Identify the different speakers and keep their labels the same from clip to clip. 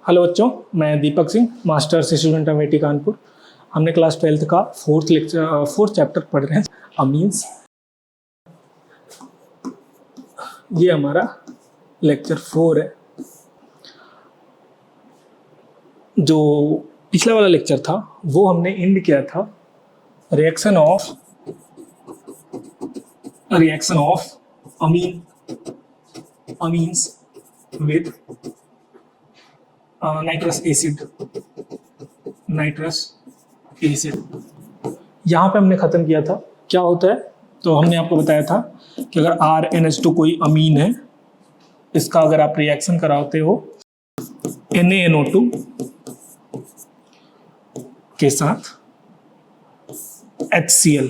Speaker 1: Hello बच्चों, मैं Deepak Singh, masters student Amethi Kanpur. हमने क्लास 12th का फोर्थ चैप्टर पढ़ रहे हैं, अमीन्स। ये हमारा लेक्चर 4 है। जो पिछला वाला लेक्चर था वो हमने एंड किया था reaction of amines with nitrous acid. यहाँ पे हमने ख़त्म किया था। क्या होता है, तो हमने आपको बताया था कि अगर RNH2 कोई अमीन है, इसका अगर आप रिएक्शन कराते हो NaNO2 के साथ HCl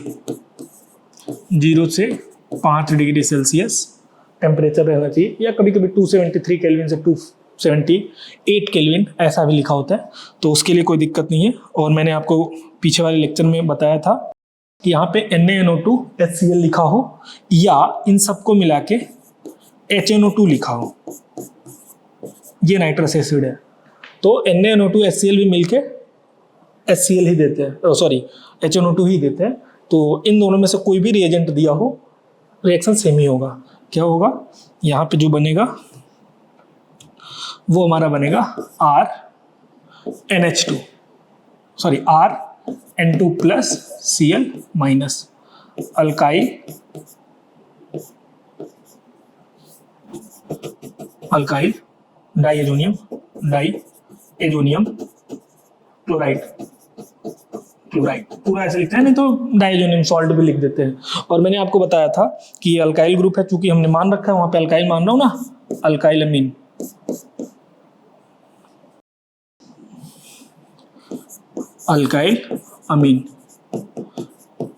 Speaker 1: 0 से 5 डिग्री सेल्सियस टेम्परेचर रहना चाहिए, या कभी कभी 273 केल्विन से 278 केल्विन ऐसा भी लिखा होता है, तो उसके लिए कोई दिक्कत नहीं है। और मैंने आपको पीछे वाले लेक्चर में बताया था कि यहाँ पे NaNO2 HCl लिखा हो या इन सबको मिला के HNO2 लिखा हो, ये नाइट्रस एसिड है। तो NaNO2 HCl भी मिलके HCl ही देते हैं, सॉरी HNO2 ही देते हैं। तो इन दोनों में से कोई भी रिएजेंट दिया हो, रिएक्शन सेम ही होगा। क्या होगा, यहाँ पे जो बनेगा वो हमारा बनेगा RN2 plus Cl minus alkyl diazonium chloride. पूरा ऐसे लिखते हैं, नहीं तो डाइएजोनियम सॉल्ट भी लिख देते हैं। और मैंने आपको बताया था कि ये अल्काइल ग्रुप है, चूंकि हमने मान रखा है वहां पे अल्काइल मान रहा हूं ना, अल्काइल अमीन।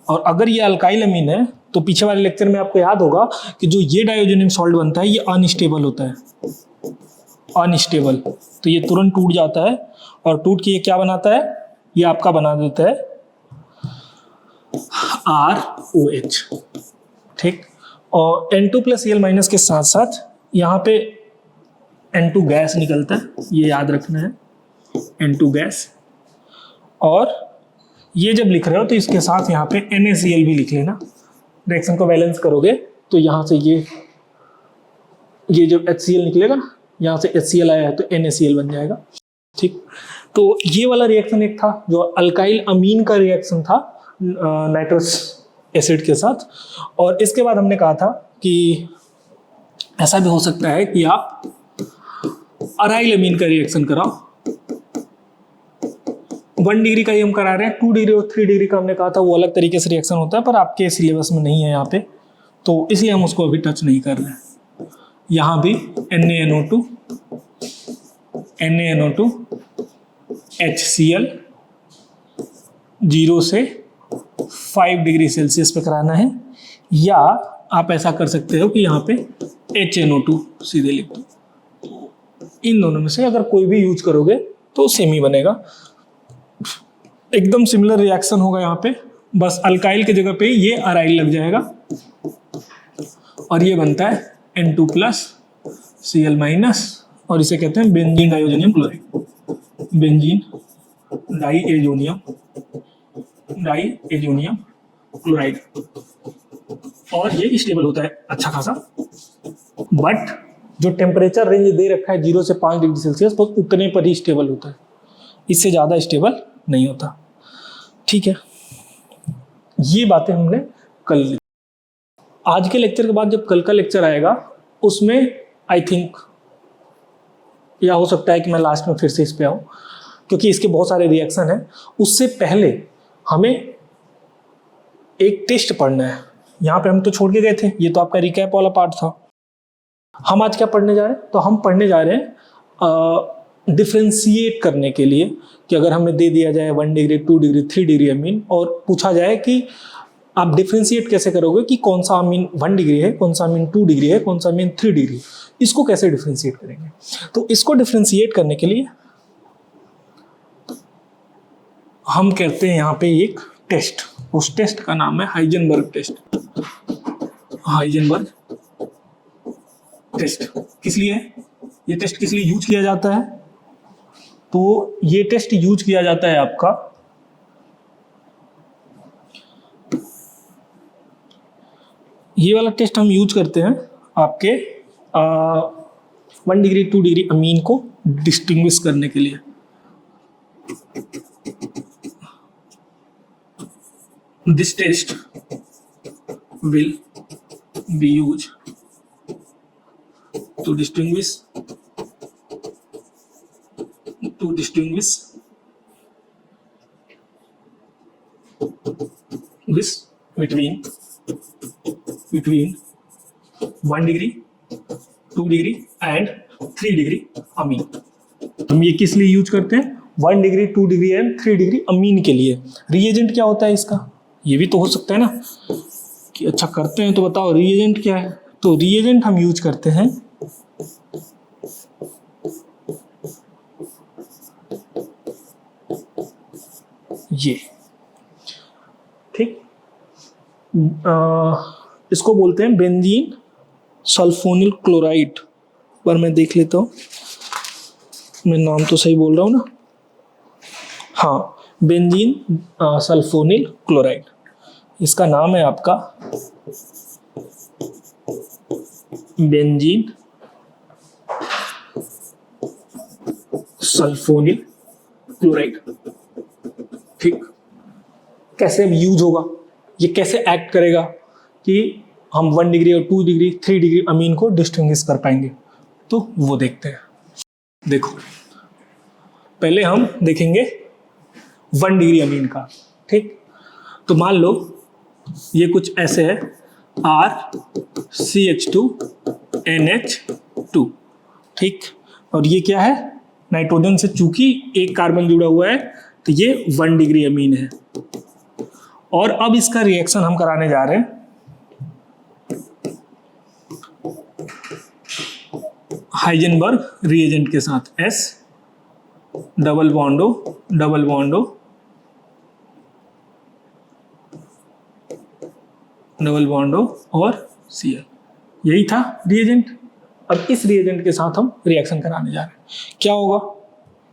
Speaker 1: और अगर ये अल्काइल अमीन है तो पीछे वाले लेक्चर में आपको याद होगा कि जो ये डाइओजेनियम सॉल्ट बनता है ये अनस्टेबल होता है, अनस्टेबल। तो ये तुरंत टूट जाता है, और टूट के ये क्या बनाता है, ये आपका बना देता है ROH। ठीक, और N2 प्लस Cl माइनस के साथ साथ यहाँ पे N2 गैस निकलता है, ये याद रखना है, N2 गैस। और ये जब लिख रहे हो तो इसके साथ यहाँ पे NaCl भी लिख लेना। रिएक्शन को बैलेंस करोगे तो यहाँ से ये जब HCl निकलेगा ना, यहाँ से HCl आया है तो NaCl बन जाएगा। ठीक, तो ये वाला रिएक्शन एक था जो अल्काइल अमीन का रिएक्शन था नाइट्रस एसिड के साथ। और इसके बाद हमने कहा था कि ऐसा भी हो सकता है कि आप अराइल अमीन का रिएक्शन कराओ। 1 डिग्री का ही हम करा रहे हैं, 2 डिग्री और 3 डिग्री का हमने कहा था वो अलग तरीके से रिएक्शन होता है, पर आपके सिलेबस में नहीं है यहाँ पे, तो इसलिए हम उसको अभी टच नहीं कर रहे हैं। यहाँ भी NaNO2 HCl 0 से 5 डिग्री सेल्सियस पे कराना है, या आप ऐसा कर सकते हो कि यहाँ पे HNO2 सीधे लिख दो। इन दोनों में से अगर कोई भी यूज करोगे तो सेम ही बनेगा, एकदम सिमिलर रिएक्शन होगा। यहाँ पे बस अल्काइल की जगह पे ये अराइल लग जाएगा, और ये बनता है N2 प्लस Cl माइनस, और इसे कहते हैं benzene diazonium chloride, benzene diazonium chloride. और ये स्टेबल होता है अच्छा खासा, बट जो टेम्परेचर रेंज दे रखा है 0 से 5 डिग्री सेल्सियस, बस उतने पर ही स्टेबल होता है, इससे ज़्यादा स्टेबल नहीं होता। ठीक है, ये बातें हमने कल ली। आज के लेक्चर के बाद जब कल का लेक्चर आएगा उसमें आई थिंक, या हो सकता है कि मैं लास्ट में फिर से इस पे आऊँ, क्योंकि इसके बहुत सारे रिएक्शन हैं। उससे पहले हमें एक टेस्ट पढ़ना है। यहाँ पे हम तो छोड़ के गए थे, ये तो आपका रिकैप वाला पार्ट था। हम आज क्या पढ़ने जा रहे हैं, तो हम पढ़ने जा रहे हैं डिफ्रेंशिएट करने के लिए, कि अगर हमें दे दिया जाए 1 डिग्री 2 डिग्री 3 डिग्री अमीन, और पूछा जाए कि आप डिफ्रेंशिएट कैसे करोगे कि कौन सा अमीन 1 डिग्री है, कौन सा अमीन 2 डिग्री है, कौन सा अमीन 3 डिग्री, इसको कैसे डिफ्रेंशिएट करेंगे। तो इसको डिफ्रेंशिएट करने के लिए हम करते हैं यहाँ पे एक टेस्ट। उस टेस्ट का नाम है हाइजेनबर्ग टेस्ट। हाइजेनबर्ग टेस्ट किस लिए है, ये टेस्ट किस लिए यूज किया जाता है, तो ये टेस्ट यूज किया जाता है आपका ये वाला टेस्ट हम यूज करते हैं आपके 1 डिग्री 2 डिग्री अमीन को डिस्टिंग्विश करने के लिए। This test will be use to distinguish this between 1 degree 2 degree and 3 degree amine. हम ये किस लिए यूज करते हैं? 1 degree 2 degree and 3 degree amine के लिए। रिएजेंट क्या होता है इसका? ये भी तो हो सकता है ना कि अच्छा करते हैं तो बताओ रिएजेंट क्या है। तो रिएजेंट हम यूज करते हैं ये, ठीक, इसको बोलते हैं बेंजीन सल्फोनिल क्लोराइड। पर मैं देख लेता हूँ मैं नाम तो सही बोल रहा हूँ ना। हाँ, बेंजीन सल्फोनिल क्लोराइड इसका नाम है आपका बेंजीन सल्फोनिल क्लोराइड। ठीक, कैसे यूज होगा, ये कैसे एक्ट करेगा कि हम 1 डिग्री और 2 डिग्री 3 डिग्री अमीन को डिस्टिंग्विश कर पाएंगे, तो वो देखते हैं। देखो, पहले हम देखेंगे 1 डिग्री अमीन का। ठीक, तो मान लो ये कुछ ऐसे है RCH2NH2। ठीक, और ये क्या है? नाइट्रोजन से चूंकि एक कार्बन जुड़ा हुआ है तो ये 1 डिग्री अमीन है। और अब इसका रिएक्शन हम कराने जा रहे हैं हाइजेनबर्ग रिएजेंट के साथ। S डबल बॉन्डो और Cl, यही था रिएजेंट। अब इस रिएजेंट के साथ हम रिएक्शन कराने जा रहे हैं। क्या होगा?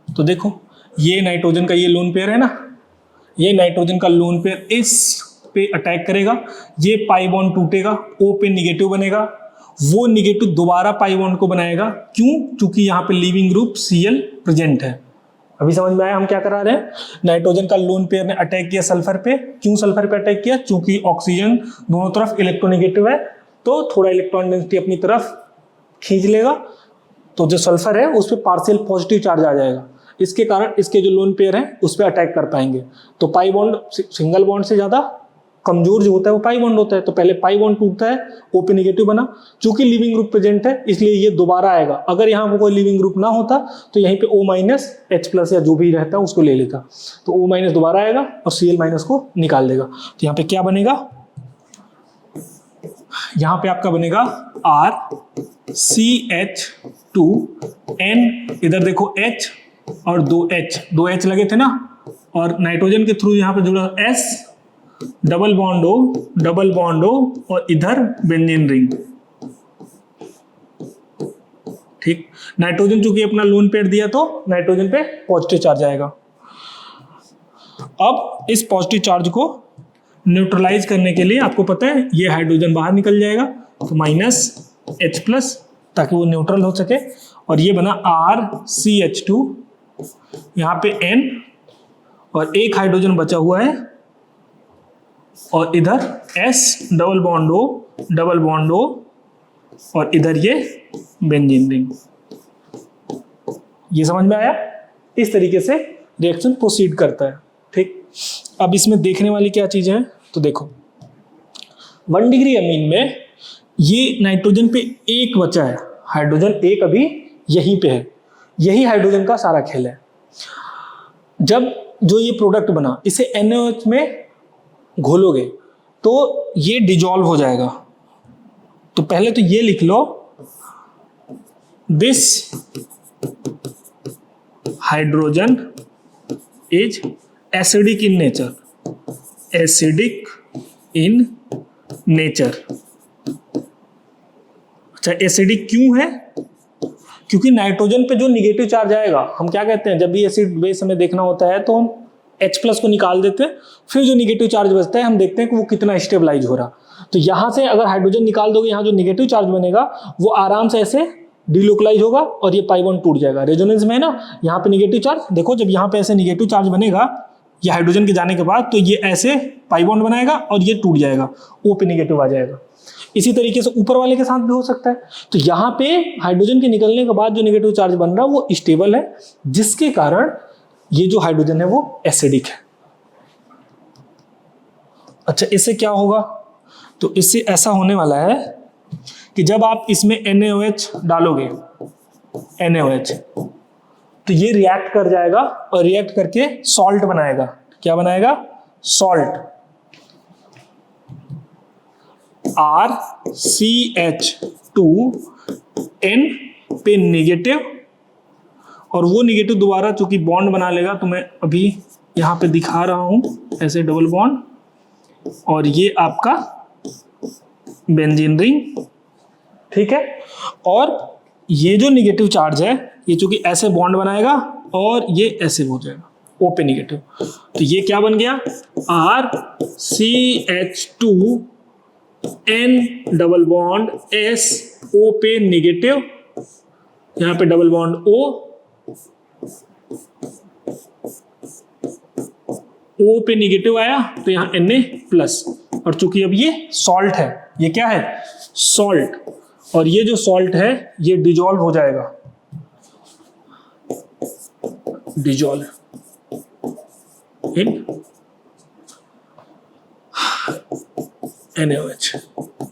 Speaker 1: तो देखो, ये नाइट्रोजन का ये लोन पेयर है ना, ये नाइट्रोजन का लोन पेयर इस पे अटैक करेगा, ये पाई बॉन्ड टूटेगा, O पे निगेटिव बनेगा, वो निगेटिव दोबारा पाई बॉन्ड को बनाएगा। क्यों? क्योंकि यहाँ पे लीविंग ग्रुप Cl प्रेजेंट है। अभी समझ में आया हम क्या करा रहे हैं? नाइट्रोजन का लोन पेयर ने अटैक किया सल्फर पे। क्यों सल्फर पे अटैक किया? क्योंकि ऑक्सीजन दोनों तरफ इलेक्ट्रोनेगेटिव है, तो थोड़ा इलेक्ट्रॉन डेंसिटी अपनी तरफ खींच लेगा, तो जो सल्फर है उस पर पार्शियल पॉजिटिव चार्ज आ जाएगा। इसके कारण इसके जो लोन पेयर है उस पर अटैक कर पाएंगे। तो पाई बॉन्ड सिंगल बॉन्ड से ज्यादा कमजोर जो होता है वो पाई बॉन्ड होता है। तो पहले पाई बॉन्ड टूटता है, O पे निगेटिव बना, चूंकि लिविंग ग्रुप प्रेजेंट है इसलिए ये दोबारा आएगा। अगर यहाँ पे कोई लिविंग ग्रुप ना होता तो यहीं पे O माइनस H+ या जो भी रहता है उसको ले लेता, तो O माइनस दोबारा आएगा और Cl माइनस को निकाल देगा। तो यहाँ पे क्या बनेगा? यहाँ पे आपका बनेगा RCH2N, इधर देखो H और 2H लगे थे ना, और नाइट्रोजन के थ्रू यहाँ पे जुड़ा S डबल बॉन्ड O और इधर बेंजीन रिंग। ठीक, नाइट्रोजन चूंकि अपना लोन पेयर दिया तो नाइट्रोजन पे पॉजिटिव चार्ज आएगा। अब इस पॉजिटिव चार्ज को न्यूट्रलाइज करने के लिए आपको पता है ये हाइड्रोजन बाहर निकल जाएगा, तो -H+, ताकि वो न्यूट्रल हो सके, और ये बना RCH2, यहाँ पे N और एक हाइड्रोजन बचा हुआ है, और इधर S डबल बॉन्ड O और इधर ये बेंजीन रिंग। ये समझ में आया? इस तरीके से रिएक्शन प्रोसीड करता है। ठीक, अब इसमें देखने वाली क्या चीजें हैं? तो देखो, 1 डिग्री अमीन में ये नाइट्रोजन पे एक बचा है, हाइड्रोजन एक अभी यहीं पे है, यही हाइड्रोजन का सारा खेल है। जब जो ये प्रोडक्ट बना इसे NaOH में घोलोगे तो ये डिजॉल्व हो जाएगा। तो पहले तो ये लिख लो, this hydrogen is acidic in nature. अच्छा, एसिडिक क्यों है? क्योंकि नाइट्रोजन पे जो निगेटिव चार्ज आएगा, हम क्या कहते हैं, जब भी एसिड बेस हमें देखना होता है तो हम H+ को निकाल देते हैं, फिर जो निगेटिव चार्ज बचता है हम देखते हैं कि वो कितना स्टेबलाइज हो रहा। तो यहाँ से अगर हाइड्रोजन निकाल दोगे, यहाँ जो निगेटिव चार्ज बनेगा वो आराम से ऐसे डिलोकलाइज होगा और ये पाई बॉन्ड टूट जाएगा। रेजोनेंस में है ना, यहाँ पे निगेटिव चार्ज, देखो जब यहाँ पे ऐसे निगेटिव चार्ज बनेगा ये हाइड्रोजन के जाने के बाद, तो ये ऐसे पाई बॉन्ड बनाएगा और ये टूट जाएगा, O पे निगेटिव आ जाएगा। इसी तरीके से ऊपर वाले के साथ भी हो सकता है। तो यहाँ पे हाइड्रोजन के निकलने के बाद जो निगेटिव चार्ज बन रहा है वो स्टेबल है, जिसके कारण ये जो हाइड्रोजन है वो एसिडिक है। अच्छा, इससे क्या होगा, तो इससे ऐसा होने वाला है कि जब आप इसमें NaOH डालोगे, NaOH, तो ये रिएक्ट कर जाएगा और रिएक्ट करके सॉल्ट बनाएगा। क्या बनाएगा, सॉल्ट, RCH2N पे निगेटिव, और वो निगेटिव दोबारा चूंकि बॉन्ड बना लेगा, तो मैं अभी यहां पे दिखा रहा हूं ऐसे डबल बॉन्ड, और ये आपका बेंजीन रिंग, ठीक है। और ये जो निगेटिव चार्ज है ये चूंकि ऐसे बॉन्ड बनाएगा और ये ऐसे हो जाएगा, O पे निगेटिव, तो ये क्या बन गया, RCH2N double bond S, O पे निगेटिव, यहां पे डबल बॉन्ड O पे निगेटिव आया तो यहाँ Na+, और चूंकि अब ये सॉल्ट है, ये क्या है, सॉल्ट, और ये जो सॉल्ट है ये डिजॉल्व हो जाएगा, डिजॉल्व इन NaOH।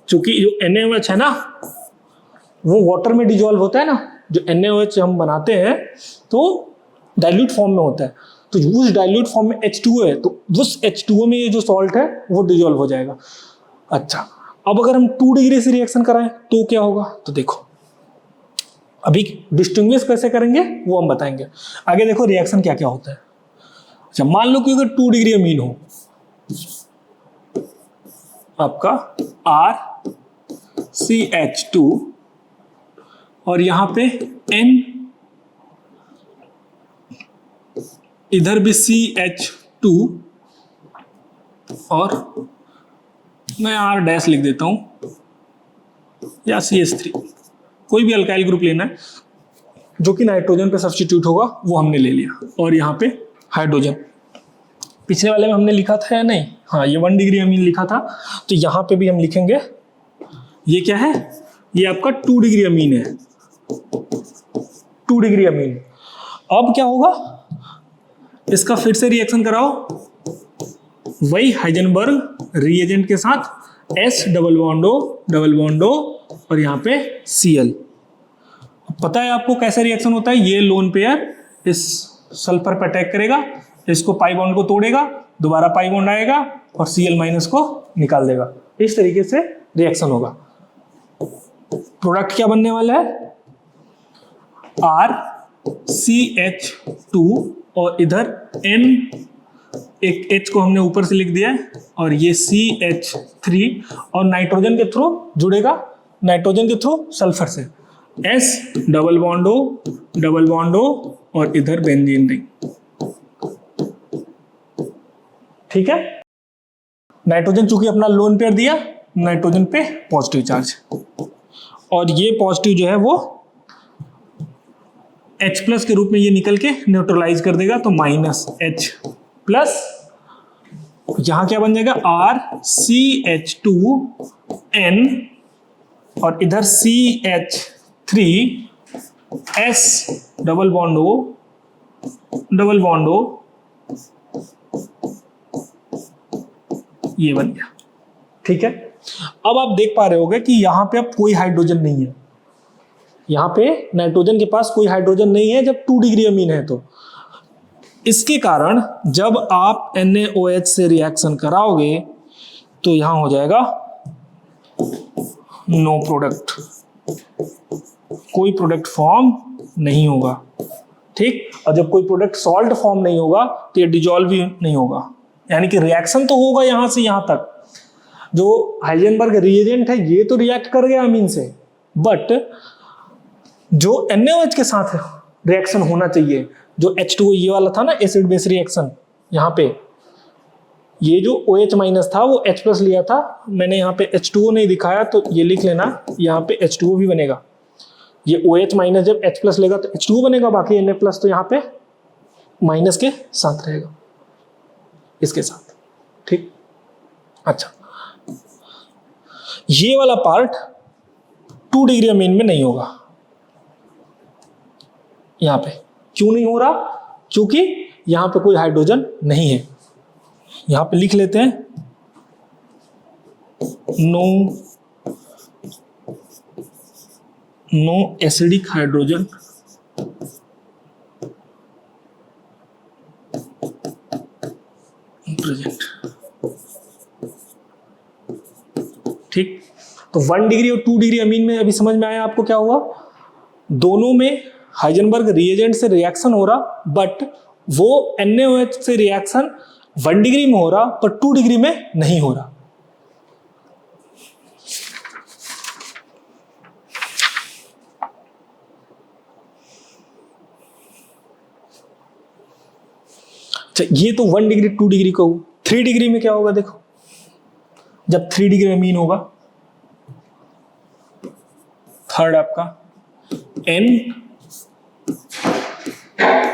Speaker 1: चूंकि जो NaOH है ना वो वाटर में डिजॉल्व होता है ना, जो NaOH हम बनाते हैं तो डाइल्यूट फॉर्म में होता है, तो उस डाइल्यूट फॉर्म में H2O है, तो उस H2O में ये जो सॉल्ट है वो डिजॉल्व हो जाएगा। अच्छा, अब अगर हम 2 डिग्री से रिएक्शन कराएं तो क्या होगा, तो देखो अभी डिस्टिंग्विश कैसे करेंगे वो हम बताएंगे आगे। देखो रिएक्शन क्या क्या होता है। अच्छा, मान लो कि अगर 2 डिग्री अमीन हो आपका RCH2 और यहां पे N, इधर भी CH2 और मैं R- लिख देता हूं, या CH3, कोई भी अल्काइल ग्रुप लेना है जो कि नाइट्रोजन पे सब्स्टिट्यूट होगा वो हमने ले लिया, और यहाँ पे हाइड्रोजन, पिछले वाले में हमने लिखा था या नहीं, हाँ ये 1 डिग्री अमीन लिखा था, तो यहाँ पे भी हम लिखेंगे ये क्या है, ये आपका 2 डिग्री अमीन है, 2 डिग्री अमीन। अब क्या होगा, इसका फिर से रिएक्शन कराओ वही हाइजेनबर्ग रिएजेंट के साथ, S डबल बॉन्ड O और यहाँ पे Cl। पता है आपको कैसे रिएक्शन होता है, ये लोन पेयर इस सल्फर पर अटैक करेगा, इसको पाई बॉन्ड को तोड़ेगा, दोबारा पाई बॉन्ड आएगा और Cl- को निकाल देगा। इस तरीके से रिएक्शन होगा। प्रोडक्ट क्या बनने वाला है, RCH2 और इधर N, एक H को हमने ऊपर से लिख दिया है, और ये CH3 और नाइट्रोजन के थ्रू जुड़ेगा, नाइट्रोजन के थ्रू सल्फर से, S डबल बॉन्ड O और इधर बेंजीन रिंग, ठीक है। नाइट्रोजन चूंकि अपना लोन पेयर दिया, नाइट्रोजन पे पॉजिटिव चार्ज, और ये पॉजिटिव जो है वो H+ के रूप में ये निकल के न्यूट्रलाइज कर देगा, तो -H+, यहां क्या बन जाएगा, RCH2N और इधर CH3, S double bond O, ये बन गया, ठीक है। अब आप देख पा रहे होगे कि यहां पे अब कोई हाइड्रोजन नहीं है, यहां पे नाइट्रोजन के पास कोई हाइड्रोजन नहीं है जब 2 डिग्री अमीन है, तो इसके कारण जब आप NaOH से रिएक्शन कराओगे तो यहां हो जाएगा नो प्रोडक्ट, कोई प्रोडक्ट फॉर्म नहीं होगा, ठीक। और जब कोई प्रोडक्ट सॉल्ट फॉर्म नहीं होगा तो ये डिजॉल्व भी नहीं होगा, यानी कि रिएक्शन तो होगा यहां से यहां तक, जो हाइजेनबर्ग रिएजेंट है ये तो रिएक्ट कर गया अमीन से, बट जो NaOH के साथ रिएक्शन होना चाहिए, जो H2O ये वाला था ना एसिड बेस रिएक्शन, यहाँ पे ये जो OH माइनस था वो H प्लस लिया था, मैंने यहाँ पे H2O नहीं दिखाया तो ये लिख लेना, यहाँ पे H2O भी बनेगा। ये OH माइनस जब H प्लस लेगा तो H2O बनेगा, बाकी Na प्लस तो यहाँ पे माइनस के साथ रहेगा, इसके साथ, ठीक। अच्छा, ये वाला पार्ट 2 डिग्री अमीन में नहीं होगा। यहां पे क्यों नहीं हो रहा? क्योंकि यहां पे कोई हाइड्रोजन नहीं है। यहां पे लिख लेते हैं नो एसिडिक हाइड्रोजन प्रेजेंट, ठीक। तो 1 डिग्री और 2 डिग्री अमीन में अभी समझ में आया आपको क्या हुआ? दोनों में हाइजेनबर्ग रिएजेंट से रिएक्शन हो रहा, बट वो NaOH से रिएक्शन 1 डिग्री में हो रहा पर 2 डिग्री में नहीं हो रहा। अच्छा, ये तो 1 डिग्री 2 डिग्री का हुआ। 3 डिग्री में क्या होगा? देखो, जब 3 डिग्री अमीन होगा, थर्ड आपका N,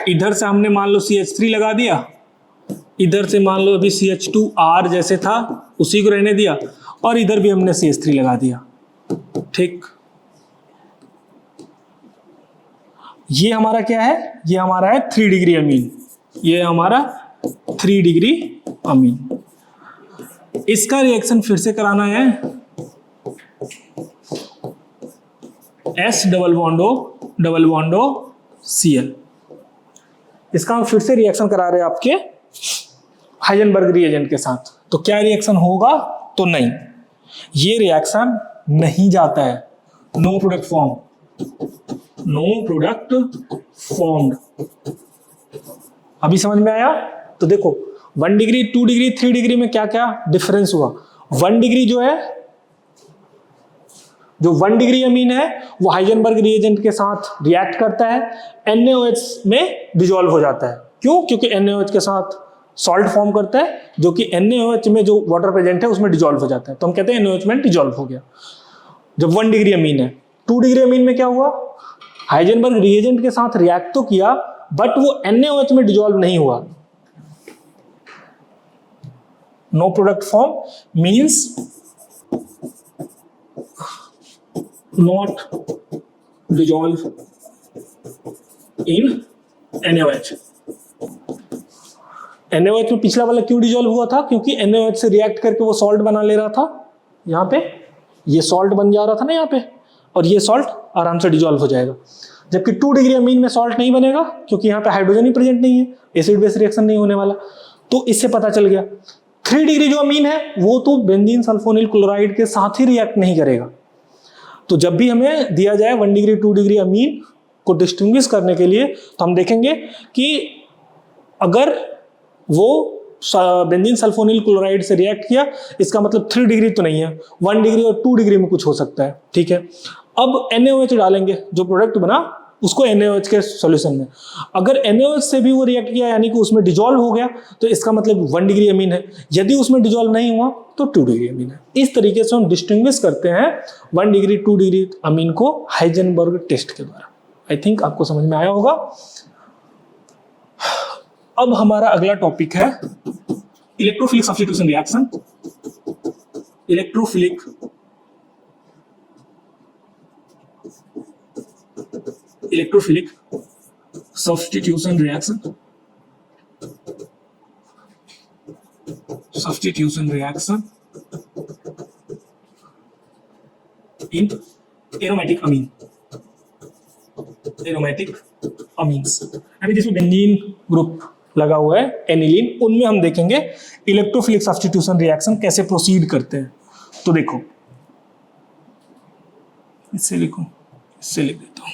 Speaker 1: इधर से हमने मान लो CH3 लगा दिया, इधर से मान लो अभी CH2R जैसे था उसी को रहने दिया, और इधर भी हमने CH3 लगा दिया, ठीक। ये हमारा क्या है? ये हमारा है 3 डिग्री अमीन, ये हमारा 3 डिग्री अमीन। इसका रिएक्शन फिर से कराना है, S डबल बॉन्डो Cl। इसका हम फिर से रिएक्शन करा रहे हैं आपके हाइजेनबर्ग रिएजेंट के साथ। तो क्या रिएक्शन होगा? तो नहीं, ये रिएक्शन नहीं जाता है, नो प्रोडक्ट फॉर्म्ड। अभी समझ में आया? तो देखो 1 डिग्री 2 डिग्री 3 डिग्री में क्या क्या डिफरेंस हुआ। 1 डिग्री जो है, जो 1 डिग्री अमीन है वो हाइजेनबर्ग रिएजेंट के साथ रिएक्ट करता है, NaOH में डिसॉल्व हो जाता है। क्यों? क्योंकि NaOH के साथ सॉल्ट फॉर्म करता है, जो कि NaOH में जो वाटर प्रेजेंट है उसमें डिसॉल्व हो जाता है, तो हम कहते हैं NaOH में डिसॉल्व हो गया जब 1 डिग्री अमीन है। 2 डिग्री अमीन में क्या हुआ? हाइजेनबर्ग रिएजेंट के साथ रिएक्ट तो किया, बट वो NaOH में डिसॉल्व नहीं हुआ। No product form means not dissolve in NaOH। NaOH में पिछला वाला क्यों डिसॉल्व हुआ था? क्योंकि NaOH से रिएक्ट करके वो सॉल्ट बना ले रहा था, यहाँ पे ये सॉल्ट बन जा रहा था ना यहाँ पे, और ये सॉल्ट आराम से डिसॉल्व हो जाएगा। जबकि 2 डिग्री अमीन में सॉल्ट नहीं बनेगा, क्योंकि यहाँ पे हाइड्रोजन ही प्रेजेंट नहीं है, एसिड बेस रिएक्शन नहीं होने वाला। तो इससे पता चल गया 3 डिग्री जो अमीन है वो तो बेंजीन सल्फोनिल क्लोराइड के साथ ही रिएक्ट नहीं करेगा। तो जब भी हमें दिया जाए 1 डिग्री 2 डिग्री अमीन को डिस्टिंग्विश करने के लिए, तो हम देखेंगे कि अगर वो बेंजीन सल्फोनिल क्लोराइड से रिएक्ट किया, इसका मतलब 3 डिग्री तो नहीं है, 1 डिग्री और 2 डिग्री में कुछ हो सकता है, ठीक है। अब NaOH डालेंगे, जो प्रोडक्ट बना उसको NaOH के सॉल्यूशन में, अगर NaOH से भी वो रिएक्ट किया यानी कि उसमें डिसॉल्व हो गया, तो इसका मतलब 1 डिग्री अमीन है। यदि उसमें डिसॉल्व नहीं हुआ तो 2 डिग्री अमीन है। इस तरीके से हम डिस्टिंग्विश करते हैं 1 डिग्री 2 डिग्री अमीन को हाइजेनबर्ग टेस्ट के द्वारा। आई थिंक आपको समझ में आया होगा। अब हमारा अगला टॉपिक है electrophilic substitution reaction. Electrophilic substitution reaction in aromatic amines। अभी जिसमें बेंजीन ग्रुप लगा हुआ है, एनिलीन, उनमें हम देखेंगे इलेक्ट्रोफिलिक सब्स्टिट्यूशन रिएक्शन कैसे प्रोसीड करते हैं। तो देखो, इससे लिख देता हूं।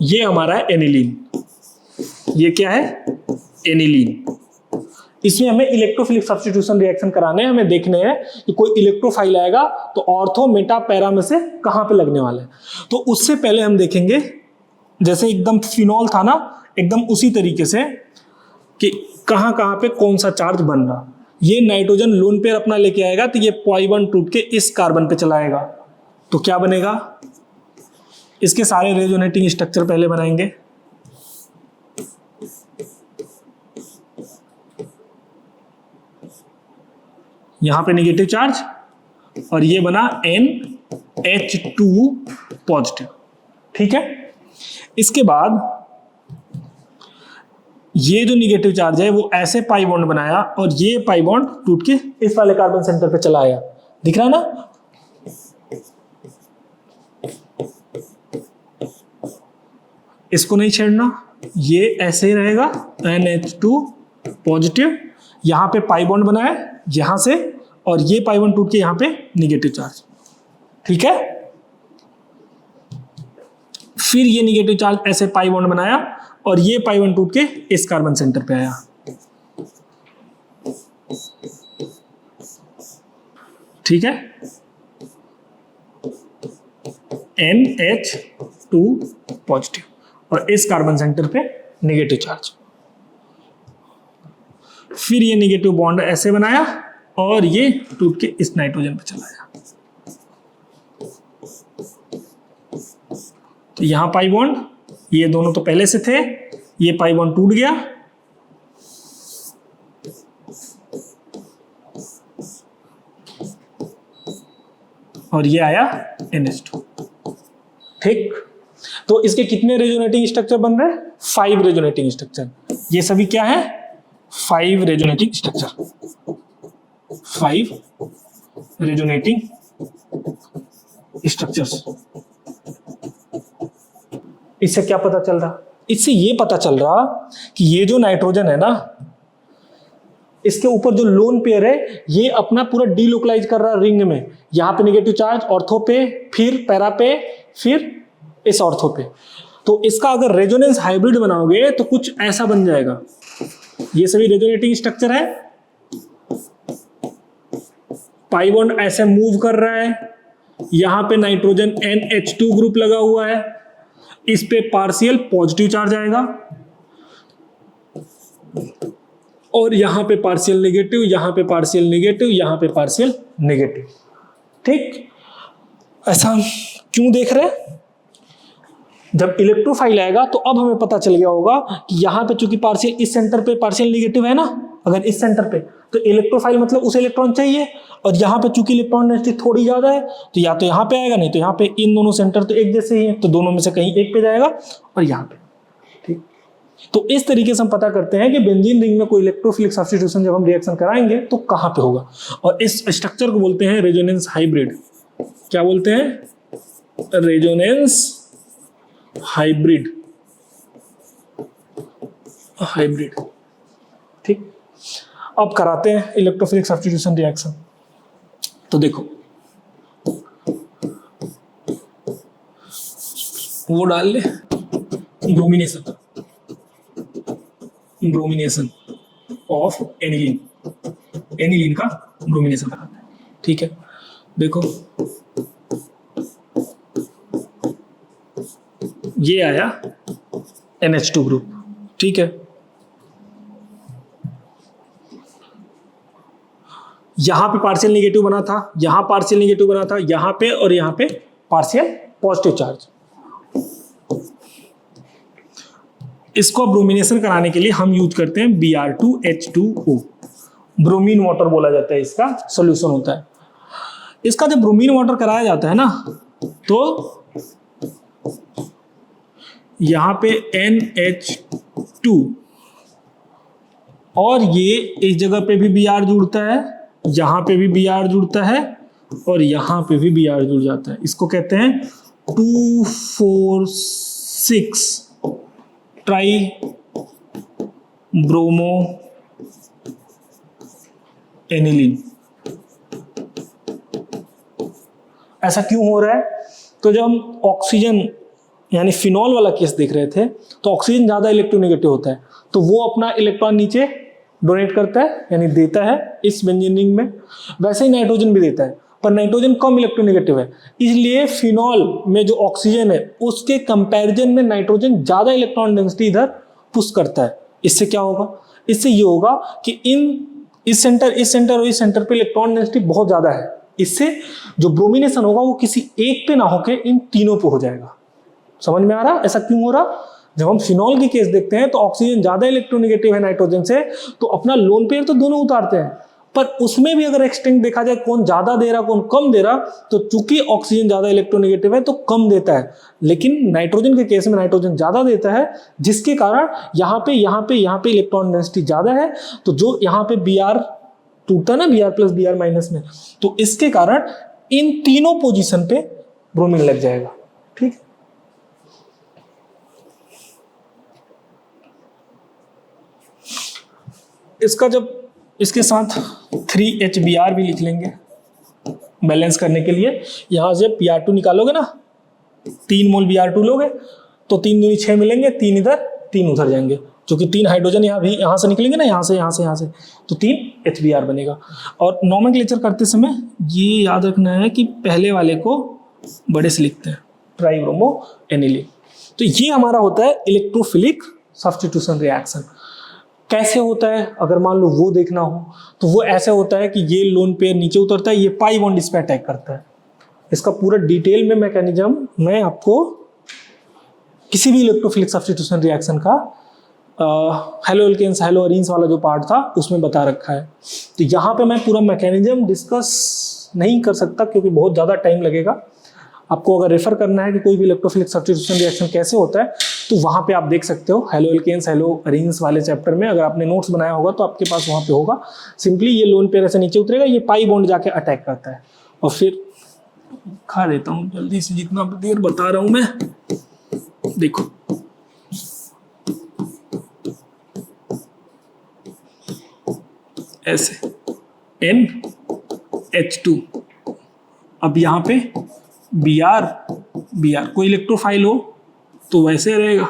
Speaker 1: ये हमारा है एनिलीन। ये क्या है? एनिलीन। इसमें हमें इलेक्ट्रोफिलिक सब्स्टिट्यूशन रिएक्शन कराने हैं, हमें देखने हैं कि कोई इलेक्ट्रोफाइल आएगा तो ऑर्थो मेटा पैरा में से कहां पे लगने वाला है। तो उससे पहले हम देखेंगे, जैसे एकदम फिनॉल था ना, एकदम उसी तरीके से कि कहां कहां पे कौन सा चार्ज बन रहा। ये नाइट्रोजन लोन पेयर अपना लेके आएगा तो ये pi बॉन्ड टूट के इस कार्बन पे चला आएगा, तो क्या बनेगा, इसके सारे रेजोनेटिंग स्ट्रक्चर पहले बनाएंगे। यहां पे नेगेटिव चार्ज और ये बना NH2 पॉजिटिव, ठीक है। इसके बाद ये जो नेगेटिव चार्ज है वो ऐसे पाई बॉन्ड बनाया और ये पाई बॉन्ड टूट के इस वाले कार्बन सेंटर पे चला आया, दिख रहा है ना। इसको नहीं छेड़ना, ये ऐसे ही रहेगा NH2 पॉजिटिव, यहां पे पाई बॉन्ड बनाया यहां से और ये पाई बॉन्ड टूट के यहां पे नेगेटिव चार्ज, ठीक है। फिर ये नेगेटिव चार्ज ऐसे पाई बॉन्ड बनाया और ये पाई बॉन्ड टूट के इस कार्बन सेंटर पे आया, ठीक है। NH2 पॉजिटिव और इस कार्बन सेंटर पे नेगेटिव चार्ज। फिर ये नेगेटिव बॉन्ड ऐसे बनाया और ये टूट के इस नाइट्रोजन पे चला गया, तो यहां पाई बॉन्ड, ये दोनों तो पहले से थे, ये पाई बॉन्ड टूट गया और ये आया NH2, ठीक। तो इसके कितने रेजोनेटिंग स्ट्रक्चर बन रहे हैं, 5 रेजोनेटिंग स्ट्रक्चर। ये सभी क्या है, 5 रेजोनेटिंग स्ट्रक्चर, 5 रेजोनेटिंग स्ट्रक्चर्स। इससे क्या पता चल रहा, इससे ये पता चल रहा कि ये जो नाइट्रोजन है ना, इसके ऊपर जो लोन पेयर है ये अपना पूरा डीलोकलाइज कर रहा है रिंग में, यहां पे नेगेटिव चार्ज ऑर्थो पे, फिर पैरा पे, फिर इस ऑर्थो पे। तो इसका अगर रेजोनेंस हाइब्रिड बनाओगे तो कुछ ऐसा बन जाएगा। ये सभी रेजोनेटिंग स्ट्रक्चर है, पाई बॉन्ड ऐसे मूव कर रहा है, यहां पे नाइट्रोजन NH2 ग्रुप लगा हुआ है, इस पे पार्शियल पॉजिटिव चार्ज आएगा और यहां पे पार्शियल नेगेटिव, यहां पे पार्शियल नेगेटिव, यहां पे पार्शियल नेगेटिव, ठीक। ऐसा क्यों देख रहे हैं, जब इलेक्ट्रोफाइल आएगा तो अब हमें पता चल गया होगा कि यहां पे चूंकि पार्शियल इस सेंटर पे पार्शियल नेगेटिव है ना, अगर इस सेंटर पे तो इलेक्ट्रोफाइल मतलब उसे इलेक्ट्रॉन चाहिए, और यहां पे चूंकि इलेक्ट्रॉन डेंसिटी थोड़ी ज्यादा है तो या तो यहां पे आएगा, नहीं तो यहां पे। इन दोनों सेंटर तो एक जैसे ही है तो दोनों में से कहीं एक पे जाएगा और यहां पे, ठीक। तो इस तरीके से हम पता करते हैं कि बेंजीन रिंग में कोई इलेक्ट्रोफिलिक सब्स्टिट्यूशन जब हम रिएक्शन कराएंगे तो कहां पे होगा, और इस स्ट्रक्चर को बोलते हैं रेजोनेंस हाइब्रिड। क्या बोलते हैं, रेजोनेंस हाइब्रिड, हाइब्रिड, ठीक। अब कराते हैं इलेक्ट्रोफिलिक सब्स्टिट्यूशन रिएक्शन। तो देखो वो डाल ले, bromination, bromination of aniline, aniline का ब्रोमिनेशन कराते हैं, ठीक है। देखो ये आया NH2 ग्रुप, ठीक है। यहां पे पार्शियल नेगेटिव बना था, यहां पार्शियल नेगेटिव बना था, यहां पे और यहां पे पार्शियल पॉजिटिव चार्ज। इसको ब्रोमिनेशन कराने के लिए हम यूज करते हैं Br2H2O, ब्रोमीन वाटर बोला जाता है, इसका सॉल्यूशन होता है। इसका जब ब्रोमीन वाटर कराया जाता है ना तो यहां पे NH2 और ये इस जगह पे भी Br जुड़ता है, यहां पे भी Br जुड़ता है और यहां पे भी Br जुड़ जाता है। इसको कहते हैं 2,4,6 ट्राई ब्रोमो एनिलीन। ऐसा क्यों हो रहा है, तो जब हम ऑक्सीजन यानी फिनॉल वाला केस देख रहे थे तो ऑक्सीजन ज्यादा इलेक्ट्रोनेगेटिव होता है, तो वो अपना इलेक्ट्रॉन नीचे डोनेट करता है यानी देता है इस बेंजीन रिंग में, वैसे ही नाइट्रोजन भी देता है, पर नाइट्रोजन कम इलेक्ट्रोनेगेटिव है, इसलिए फिनॉल में जो ऑक्सीजन है उसके कंपैरिजन में नाइट्रोजन ज्यादा इलेक्ट्रॉन डेंसिटी इधर पुश करता है। इससे क्या होगा, इससे ये होगा कि इस सेंटर और इस सेंटर पे इलेक्ट्रॉन डेंसिटी बहुत ज्यादा है, इससे जो ब्रोमिनेशन होगा वो किसी एक पे ना होके इन तीनों पे हो जाएगा। समझ में आ रहा ऐसा क्यों हो रहा? जब हम फिनॉल की केस देखते हैं तो ऑक्सीजन ज्यादा इलेक्ट्रोनेगेटिव है नाइट्रोजन से, तो अपना लोन पेयर तो दोनों उतारते हैं, पर उसमें भी अगर एक्सटेंट देखा जाए कौन ज्यादा दे रहा कौन कम दे रहा, तो चूंकि ऑक्सीजन ज्यादा इलेक्ट्रोनेगेटिव है तो कम देता है, लेकिन नाइट्रोजन के केस में नाइट्रोजन ज्यादा देता है, जिसके कारण यहाँ पे इलेक्ट्रॉन डेंसिटी ज्यादा है, तो जो यहाँ पे Br टूटता ना Br प्लस Br माइनस में, तो इसके कारण इन तीनों पोजीशन पे ब्रोमीन लग जाएगा। ठीक, इसका जब इसके साथ 3HBr भी लिख लेंगे बैलेंस करने के लिए, यहां से Br2 निकालोगे ना, 3 मोल Br2 लोगे तो 3 दूनी 6 मिलेंगे, 3 इधर 3 उधर जाएंगे, क्योंकि 3 हाइड्रोजन यहाँ से निकलेंगे ना, यहाँ से, तो 3HBr बनेगा। और नॉमेनक्लेचर करते समय ये याद रखना है कि पहले वाले को बड़े से लिखते हैं, ट्राइब्रोमो एनिलीन। तो ये हमारा होता है इलेक्ट्रोफिलिक सब्स्टिट्यूशन रिएक्शन। कैसे होता है अगर मान लो वो देखना हो तो वो ऐसे होता है कि ये लोन पेयर नीचे उतरता है, ये पाई बॉन्ड इस पे अटैक करता है। इसका पूरा डिटेल में मैकेनिज्म मैं आपको किसी भी इलेक्ट्रोफिलिक सब्स्टिट्यूशन रिएक्शन का हेलो एल्केन्स हेलो अरीन्स वाला जो पार्ट था उसमें बता रखा है। तो यहाँ पे मैं पूरा मैकेनिज्म डिस्कस नहीं कर सकता क्योंकि बहुत ज़्यादा टाइम लगेगा। आपको अगर रेफर करना है कि कोई भी इलेक्ट्रोफिलिक सब्स्टिट्यूशन रिएक्शन कैसे होता है तो वहाँ पे आप देख सकते हो हेलो एल्केन्स हेलो अरीन्स वाले चैप्टर में, अगर आपने नोट्स बनाया होगा तो आपके पास वहाँ पे होगा। सिंपली ये लोन पेयर ऐसे नीचे उतरेगा, ये पाई बॉन्ड जाके अटैक करता है, और फिर खा लेता हूँ जल्दी से जितना देर बता रहा हूँ मैं। देखो ऐसे NH2, अब यहाँ पे Br कोई इलेक्ट्रोफाइल हो तो वैसे रहेगा,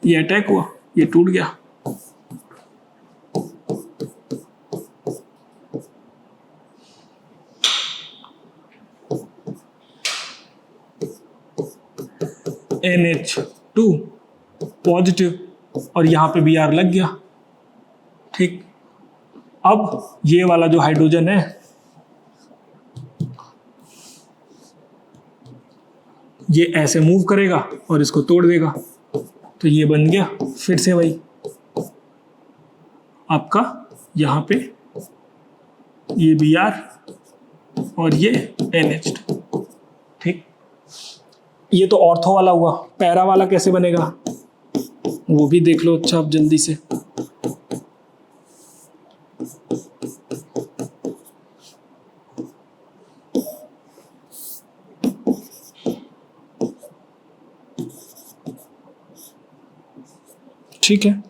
Speaker 1: ये अटैक हुआ ये टूट गया, NH2 पॉजिटिव और यहाँ पे Br लग गया। ठीक, अब ये वाला जो हाइड्रोजन है ये ऐसे मूव करेगा और इसको तोड़ देगा, तो ये बन गया फिर से वही आपका यहाँ पे ये Br और ये NH2। ठीक, ये तो ऑर्थो वाला हुआ। पैरा वाला कैसे बनेगा वो भी देख लो अच्छा आप जल्दी से। ठीक है,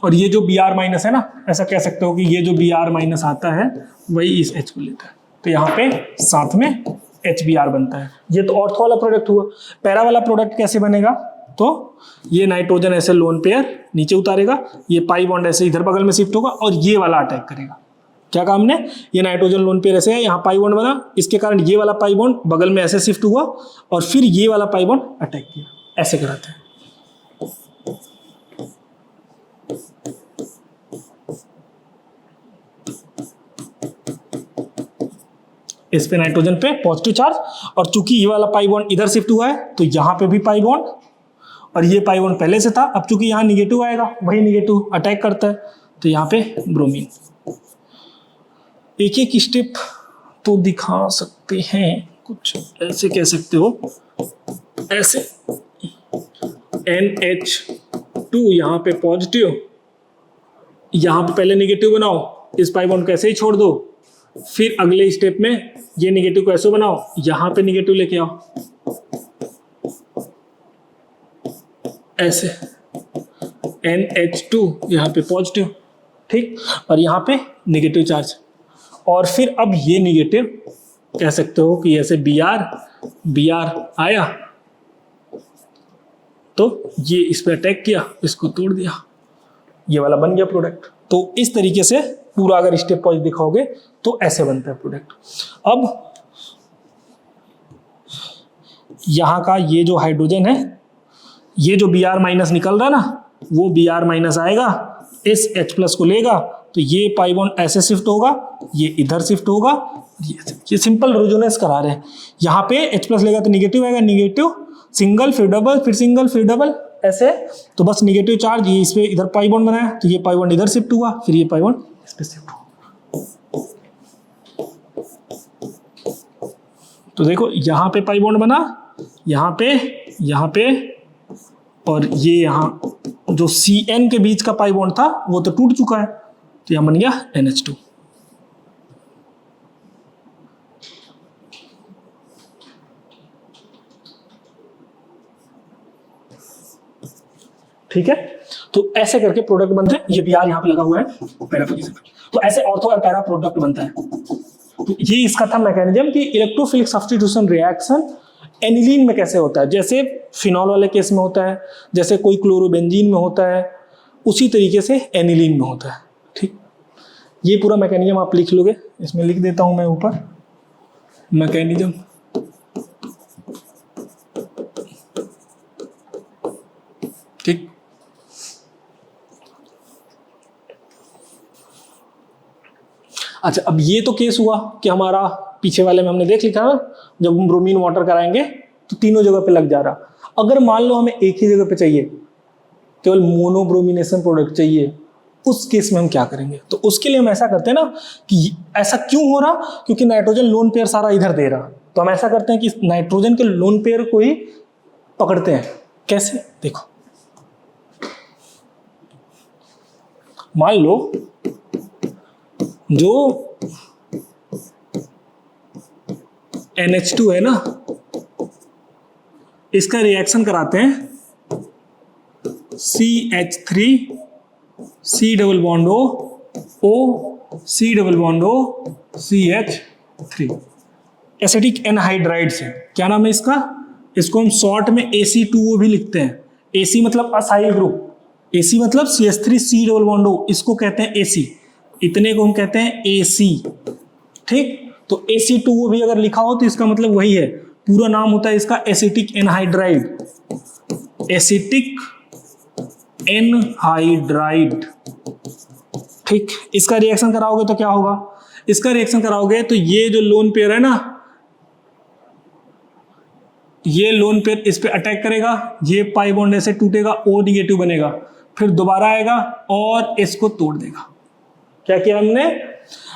Speaker 1: और ये जो Br माइनस है ना, ऐसा कह सकते हो कि ये जो Br माइनस आता है वही इस H को लेता है, तो यहाँ पे साथ में HBr बनता है। ये तो ऑर्थो वाला प्रोडक्ट हुआ। पैरा वाला प्रोडक्ट कैसे बनेगा, तो ये नाइट्रोजन ऐसे लोन पेयर नीचे उतारेगा, ये पाई बॉन्ड ऐसे इधर बगल में शिफ्ट होगा और ये वाला अटैक करेगा। क्या काम ने, ये नाइट्रोजन लोन पेयर ऐसे है, यहाँ पाई बॉन्ड बना, इसके कारण ये वाला पाई बॉन्ड बगल में ऐसे शिफ्ट हुआ और फिर ये वाला पाई बॉन्ड अटैक किया, ऐसे कराते हैं। इस पे नाइट्रोजन पे पॉजिटिव चार्ज, और चूंकि ये वाला पाई बॉन्ड इधर शिफ्ट हुआ है तो यहाँ पे भी पाई बॉन्ड, और ये पाई बॉन्ड पहले से था, अब चूंकि यहाँ निगेटिव आएगा वही निगेटिव अटैक करता है, तो यहाँ पे ब्रोमीन। एक एक स्टेप तो दिखा सकते हैं, कुछ ऐसे कह सकते हो, ऐसे NH2 यहाँ पे पॉजिटिव, यहाँ पे पहले निगेटिव बनाओ, इस पाई बॉन्ड को ऐसे ही छोड़ दो, फिर अगले स्टेप में ये निगेटिव को ऐसे बनाओ, यहां पे निगेटिव लेके आओ ऐसे, NH2 यहाँ पे पॉजिटिव। ठीक, और यहाँ पे निगेटिव चार्ज, और फिर अब ये निगेटिव कह सकते हो कि ऐसे Br आया तो ये इस पे अटैक किया, इसको तोड़ दिया, ये वाला बन गया प्रोडक्ट। तो इस तरीके से पूरा अगर स्टेप वाइज दिखाओगे तो ऐसे बनता है प्रोडक्ट। अब यहाँ का ये जो हाइड्रोजन है, ये जो Br माइनस निकल रहा ना, वो Br माइनस आएगा, इस H+ को लेगा, तो ये पाई बॉन्ड ऐसे शिफ्ट होगा, ये इधर शिफ्ट होगा, ये सिंपल रेजोनेंस करा रहे हैं। यहाँ पे H+ लेगा तो निगेटिव आएगा, निगेटिव, सिंगल फिर डबल, फिर सिंगल फिर डबल, ऐसे। तो बस निगेटिव चार्ज ये इस पे इधर पाई बॉन्ड बनाया, तो ये पाई बॉन्ड इधर शिफ्ट हुआ, फिर ये पाई बॉन्ड इस पे शिफ्ट हुआ। तो देखो यहाँ पे पाई बॉन्ड बना, यहाँ पे, और ये यहाँ जो CN के बीच का पाई बॉन्ड था वो तो टूट चुका है, तो यहाँ बन गया NH2। ठीक है, तो ऐसे करके प्रोडक्ट बनते हैं। ये Br यहाँ पे लगा हुआ है पैरा पोजीशन पे, तो ऐसे ऑर्थो और पैरा प्रोडक्ट बनता है। तो ये इसका था मैकेनिज्म कि इलेक्ट्रोफिलिक सब्स्टिट्यूशन रिएक्शन एनिलीन में कैसे होता है, जैसे फिनॉल वाले केस में होता है, जैसे कोई क्लोरोबेंजीन में होता है, उसी तरीके से एनिलीन में होता है। ठीक, ये पूरा मैकेनिज्म आप लिख लोगे, इसमें लिख देता हूं मैं ऊपर मैकेनिज्म। ठीक, अच्छा, अब ये तो केस हुआ कि हमारा पीछे वाले में हमने देख लिखा ना, जब हम ब्रोमीन वाटर कराएंगे तो तीनों जगह पे लग जा रहा। अगर मान लो हमें एक ही जगह पे चाहिए, केवल मोनोब्रोमिनेशन प्रोडक्ट चाहिए, उस केस में हम क्या करेंगे? तो उसके लिए हम ऐसा करते हैं ना कि ऐसा क्यों हो रहा, क्योंकि नाइट्रोजन लोन पेयर सारा इधर दे रहा, तो हम ऐसा करते हैं कि नाइट्रोजन के लोन पेयर को ही पकड़ते हैं। कैसे? देखो, मान लो जो NH2 है ना, इसका रिएक्शन कराते हैं CH3 C double bond O C double bond O CH3 acetic anhydride से। क्या नाम है इसका? इसको हम शॉर्ट में AC2O भी लिखते हैं। AC मतलब असाइल ग्रुप, AC मतलब CH3 C double bond O, इसको कहते हैं AC, इतने को हम कहते हैं AC। ठीक, तो AC2O भी अगर लिखा हो तो इसका मतलब वही है, पूरा नाम होता है इसका एसिटिक एनहाइड्राइड, एसिटिक एनहाइड्राइड। ठीक, इसका रिएक्शन कराओगे तो क्या होगा? इसका रिएक्शन कराओगे तो ये जो लोन पेयर है ना, ये लोन पेयर इस पे अटैक करेगा, ये पाई बॉन्ड ऐसे टूटेगा, O निगेटिव बनेगा, फिर दोबारा आएगा और इसको तोड़ देगा। क्या किया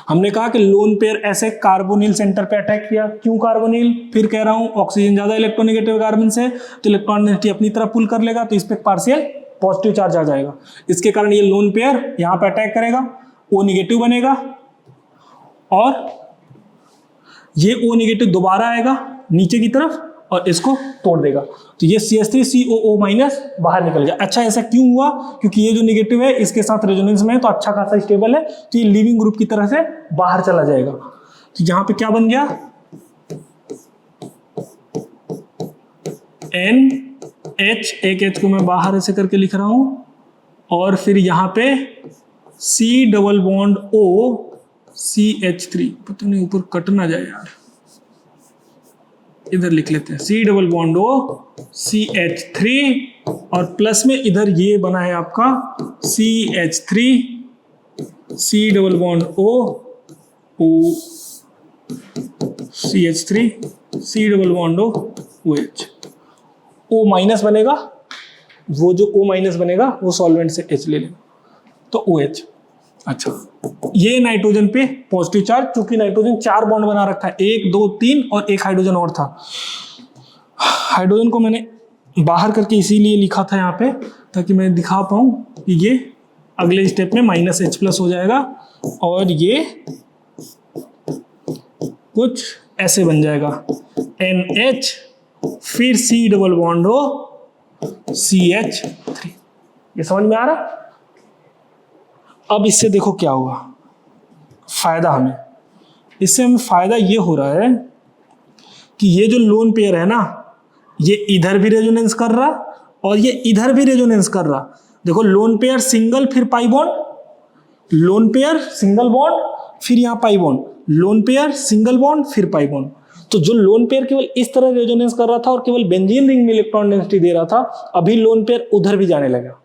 Speaker 1: हमने कहा कि लोन पेयर ऐसे कार्बोनिल सेंटर पे अटैक किया। क्यों कार्बोनिल? फिर कह रहा हूं ऑक्सीजन ज्यादा इलेक्ट्रोनेगेटिव कार्बन से, तो इलेक्ट्रॉन डेंसिटी अपनी तरफ पुल कर लेगा, तो इस पे पार्शियल पॉजिटिव चार्ज आ जाएगा। इसके कारण ये लोन पेयर यहां पे अटैक करेगा, O निगेटिव बनेगा, और ये O निगेटिव दोबारा आएगा नीचे की तरफ और इसको तोड़ देगा, तो ये CH3COO माइनस बाहर निकल गया। अच्छा, ऐसा क्यों हुआ? क्योंकि ये जो निगेटिव है इसके साथ रेजोनेंस में है, तो अच्छा खासा स्टेबल है, तो ये लिविंग ग्रुप की तरह से बाहर चला जाएगा। तो यहां पे क्या बन गया? NH, एक H को मैं बाहर ऐसे करके लिख रहा हूं, और फिर यहां पे C double bond O CH3, पता नहीं ऊपर कट ना जाए यार, इधर लिख लेते हैं C double bond O CH3, और प्लस में इधर ये बना है आपका CH3 C double bond O CH3 C double bond OH। O minus बनेगा, वो जो O माइनस बनेगा वो सॉल्वेंट से H ले लेगा, तो OH। अच्छा, ये नाइट्रोजन पे पॉजिटिव चार्ज, चूंकि नाइट्रोजन 4 बॉन्ड बना रखा है, 1 2 3 और एक हाइड्रोजन और था। हाइड्रोजन को मैंने बाहर करके इसीलिए लिखा था यहाँ पे, ताकि मैं दिखा पाऊँ कि ये अगले स्टेप में -H+ हो जाएगा, और ये कुछ ऐसे बन जाएगा NH, फिर C double bond O CH3। ये समझ में आ रहा? अब इससे देखो क्या हुआ फायदा हमें। इससे हमें फायदा ये हो रहा है कि ये जो लोन पेयर है ना, ये इधर भी रेजोनेंस कर रहा और ये इधर भी रेजोनेंस कर रहा, देखो लोन पेयर सिंगल फिर pi bond, lone pair single bond फिर यहाँ pi bond, lone pair single bond फिर पाई बॉन्ड। तो जो लोन पेयर केवल इस तरह रेजोनेंस कर रहा था और केवल बेंजीन रिंग में इलेक्ट्रॉन डेंसिटी दे रहा था, अभी लोन पेयर उधर भी जाने लगा।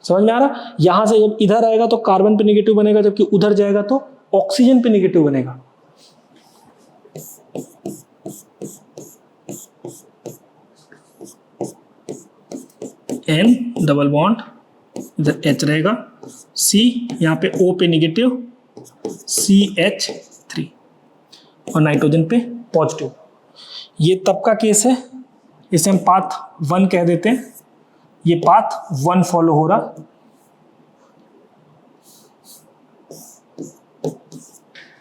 Speaker 1: समझ में आ रहा? यहां से जब इधर आएगा तो कार्बन पे नेगेटिव बनेगा, जबकि उधर जाएगा तो ऑक्सीजन पे नेगेटिव बनेगा। N डबल बॉन्ड, इधर H रहेगा, C यहाँ पे O पे नेगेटिव, CH3 और नाइट्रोजन पे पॉजिटिव। ये तब का केस है, इसे हम पाथ 1 कह देते हैं। ये पाथ 1 फॉलो हो रहा,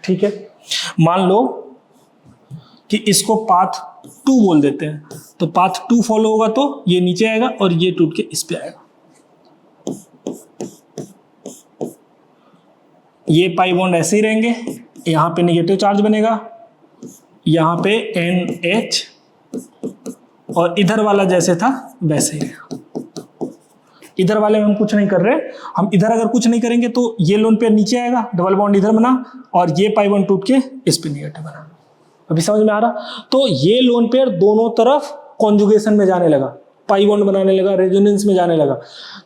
Speaker 1: ठीक है। मान लो कि इसको पाथ 2 बोल देते हैं, तो पाथ 2 फॉलो होगा तो ये नीचे आएगा और ये टूट के इस पे आएगा। ये पाई बॉन्ड ऐसे ही रहेंगे, यहां पे नेगेटिव चार्ज बनेगा, यहां पे NH, और इधर वाला जैसे था वैसे ही रहेगा। इधर वाले में हम कुछ नहीं कर रहे, हम इधर अगर कुछ नहीं करेंगे तो ये लोन पेयर नीचे आएगा, डबल बॉन्ड इधर बना और ये पाई बॉन्ड टूट के इस पे नेगेटिव बना। अभी समझ में आ रहा? तो ये लोन पेयर दोनों तरफ कॉन्जुगेशन में जाने लगा, पाई बॉन्ड बनाने लगा, रेजोनेंस में जाने लगा।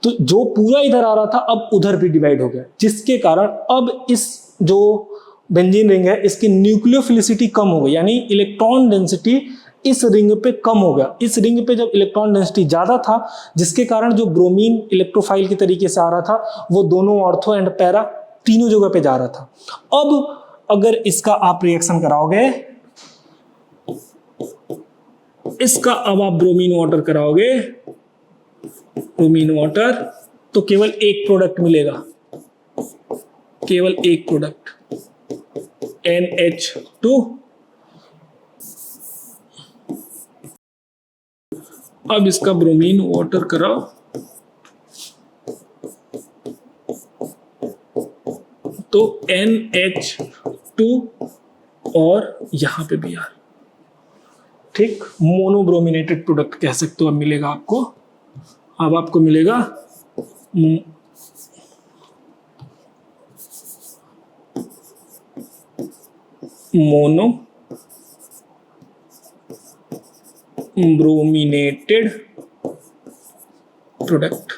Speaker 1: तो जो पूरा इधर आ रहा था अब उधर भी डिवाइड हो गया, जिसके कारण अब इस जो बेंजीन रिंग है इसकी न्यूक्लियोफिलिसिटी कम हो गई, यानी इलेक्ट्रॉन डेंसिटी इस रिंग पे कम हो गया। इस रिंग पे जब इलेक्ट्रॉन डेंसिटी ज्यादा था, जिसके कारण जो ब्रोमीन इलेक्ट्रोफाइल के तरीके से आ रहा था वो दोनों ऑर्थो एंड पैरा तीनों जगह पे जा रहा था। अब अगर इसका आप रिएक्शन कराओगे, इसका अब आप ब्रोमीन वाटर कराओगे, ब्रोमीन वाटर, तो केवल एक प्रोडक्ट मिलेगा, केवल एक प्रोडक्ट NH2। अब इसका ब्रोमीन वाटर कराओ तो NH2 और यहां पे Br, ठीक, मोनोब्रोमिनेटेड प्रोडक्ट कह सकते हो। अब मिलेगा आपको, अब आपको मिलेगा मोनो ब्रोमिनेटेड प्रोडक्ट।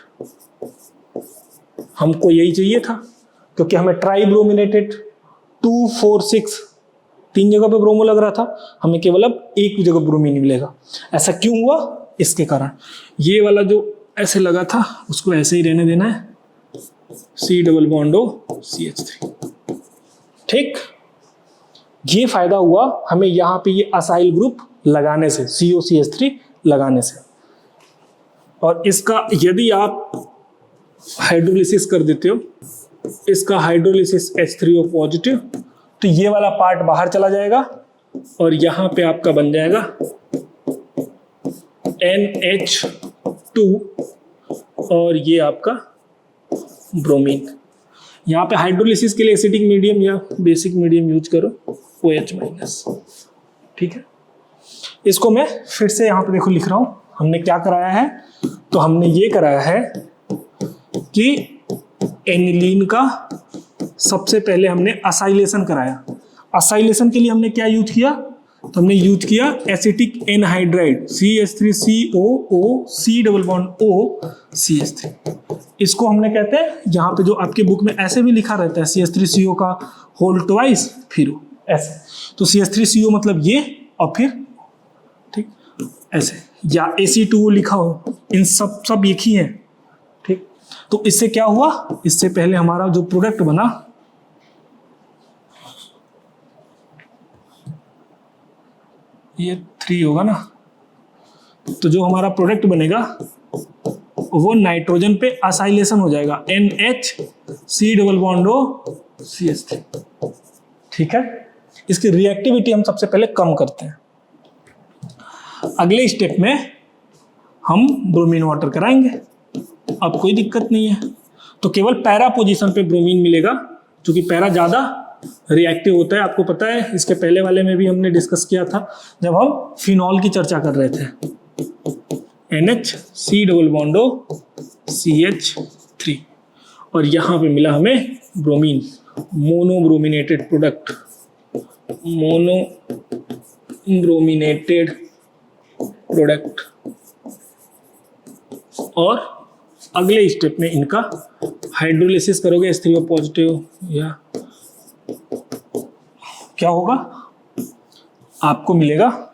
Speaker 1: हमको यही चाहिए था, क्योंकि हमें ट्राई ब्रोमिनेटेड 2, 4, 6 3 जगह पे ब्रोमो लग रहा था, हमें केवल अब एक जगह ब्रोमीन मिलेगा। ऐसा क्यों हुआ? इसके कारण ये वाला जो ऐसे लगा था उसको ऐसे ही रहने देना है, C double bond O CH3, ठीक। ये फायदा हुआ हमें यहाँ पे ये असाइल ग्रुप लगाने से, COCH3 लगाने से। और इसका यदि आप हाइड्रोलिसिस कर देते हो, इसका हाइड्रोलिसिस H3O पॉजिटिव, तो ये वाला पार्ट बाहर चला जाएगा और यहां पे आपका बन जाएगा NH2 और ये आपका ब्रोमीन। यहाँ पे हाइड्रोलिसिस के लिए एसिडिक मीडियम या बेसिक मीडियम यूज करो, OH-, ठीक है। इसको मैं फिर से यहाँ पे देखो लिख रहा हूँ, हमने क्या कराया है, तो हमने ये कराया है कि एनिलीन का सबसे पहले हमने असाइलेशन कराया। असाइलेशन के लिए हमने क्या यूज किया, तो हमने यूज किया acetic anhydride CH3COO C double bond O CH3। इसको हमने कहते हैं, यहाँ पे जो आपके बुक में ऐसे भी लिखा रहता है CH3CO का होल ट्वाइस फिर ऐसे, तो CH3CO मतलब ये और फिर, ठीक, ऐसे, या AC2O लिखा हो, इन सब एक ही है, ठीक। तो इससे क्या हुआ, इससे पहले हमारा जो प्रोडक्ट बना ये 3 होगा ना, तो जो हमारा प्रोडक्ट बनेगा वो नाइट्रोजन पे असाइलेशन हो जाएगा, NH C double bond O CH3, ठीक है। इसकी रिएक्टिविटी हम सबसे पहले कम करते हैं। अगले स्टेप में हम ब्रोमीन वाटर कराएंगे, अब कोई दिक्कत नहीं है। तो केवल पैरा पोजीशन पे ब्रोमीन मिलेगा, क्योंकि पैरा ज़्यादा रिएक्टिव होता है। आपको पता है, इसके पहले वाले में भी हमने डिस्कस किया था जब हम फिनॉल की चर्चा कर रहे थे। NH C double bond O CH और यहाँ पे मिला हमें ब्रोमीन, मोनोब्रोमिनेटेड प्रोडक्ट, मोनोब्रोमिनेटेड प्रोडक्ट। और अगले स्टेप में इनका हाइड्रोलिसिस करोगे H3O पॉजिटिव, या क्या होगा, आपको मिलेगा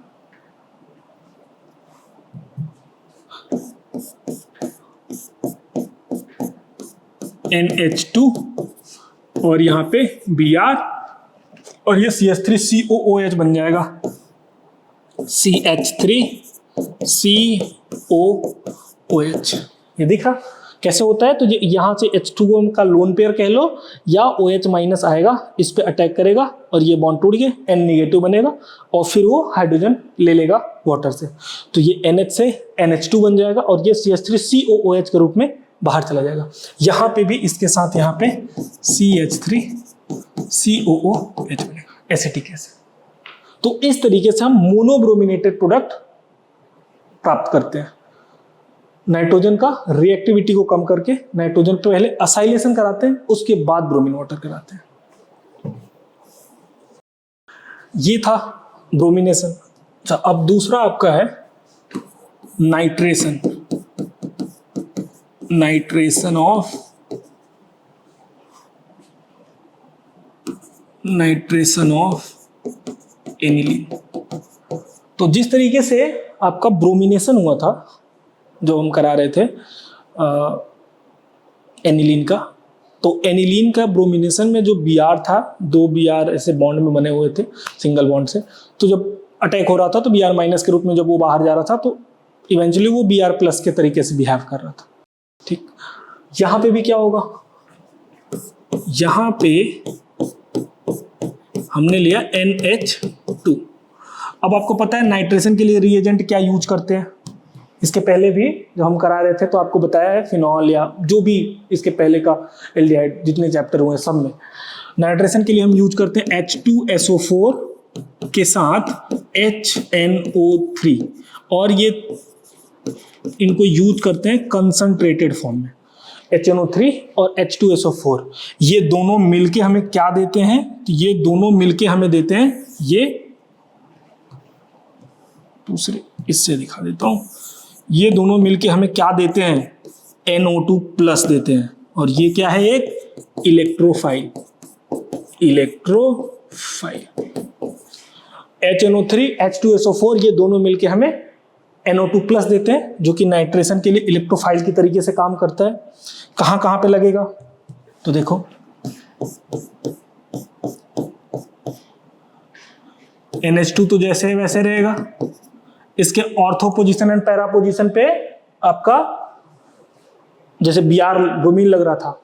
Speaker 1: NH2 और यहाँ पे Br और ये CH3COOH बन जाएगा, CH3COOH। ये दिखा कैसे होता है? तो ये यहाँ से H2O का लोन पेयर कह लो, या OH माइनस आएगा, इस पे अटैक करेगा और ये बॉन्ड टूट के N नेगेटिव बनेगा और फिर वो हाइड्रोजन ले लेगा वाटर से, तो ये NH से NH2 बन जाएगा और ये CH3COOH के रूप में बाहर चला जाएगा। यहाँ पे भी इसके साथ यहाँ पे CH3COOH बनेगा, एसिटिक एसिड। तो इस तरीके से हम मोनोब्रोमिनेटेड प्रोडक्ट प्राप्त करते हैं। नाइट्रोजन का रिएक्टिविटी को कम करके नाइट्रोजन पे पहले असाइलेशन कराते हैं, उसके बाद ब्रोमीन वाटर कराते हैं। ये था ब्रोमिनेशन। अच्छा, अब दूसरा आपका है नाइट्रेशन, नाइट्रेशन ऑफ एनिलीन। तो जिस तरीके से आपका ब्रोमिनेशन हुआ था जो हम करा रहे थे एनिलीन का, तो एनिलीन का ब्रोमिनेशन में जो Br था, 2 Br ऐसे बॉन्ड में बने हुए थे सिंगल बॉन्ड से, तो जब अटैक हो रहा था तो Br माइनस के रूप में जब वो बाहर जा रहा था तो इवेंचुअली वो Br प्लस के तरीके से बिहेव कर रहा था। ठीक, यहाँ पे भी क्या होगा, यहाँ पे हमने लिया NH2। अब आपको पता है नाइट्रेशन के लिए रिएजेंट क्या यूज करते हैं, इसके पहले भी जब हम करा रहे थे तो आपको बताया है फिनॉल या जो भी इसके पहले का एल्डिहाइड जितने चैप्टर हुए सब में नाइट्रेशन के लिए हम यूज करते हैं H2SO4 के साथ HNO3, और ये इनको यूज करते हैं कंसंट्रेटेड फॉर्म में। HNO3 और H2SO4 ये दोनों मिलके हमें क्या देते हैं, तो ये दोनों मिलके हमें देते हैं, ये दूसरे इससे दिखा देता हूं, ये दोनों मिलके हमें क्या देते हैं, NO2 प्लस देते हैं, और ये क्या है, एक इलेक्ट्रोफाइल। HNO3 H2SO4 ये दोनों मिलके हमें NO2 प्लस देते हैं, जो कि नाइट्रेशन के लिए इलेक्ट्रोफाइल की तरीके से काम करता है। कहां कहां पे लगेगा, तो देखो NH2 तो जैसे है वैसे रहेगा, इसके ortho position and para position पे आपका जैसे Br ब्रोमीन लग रहा था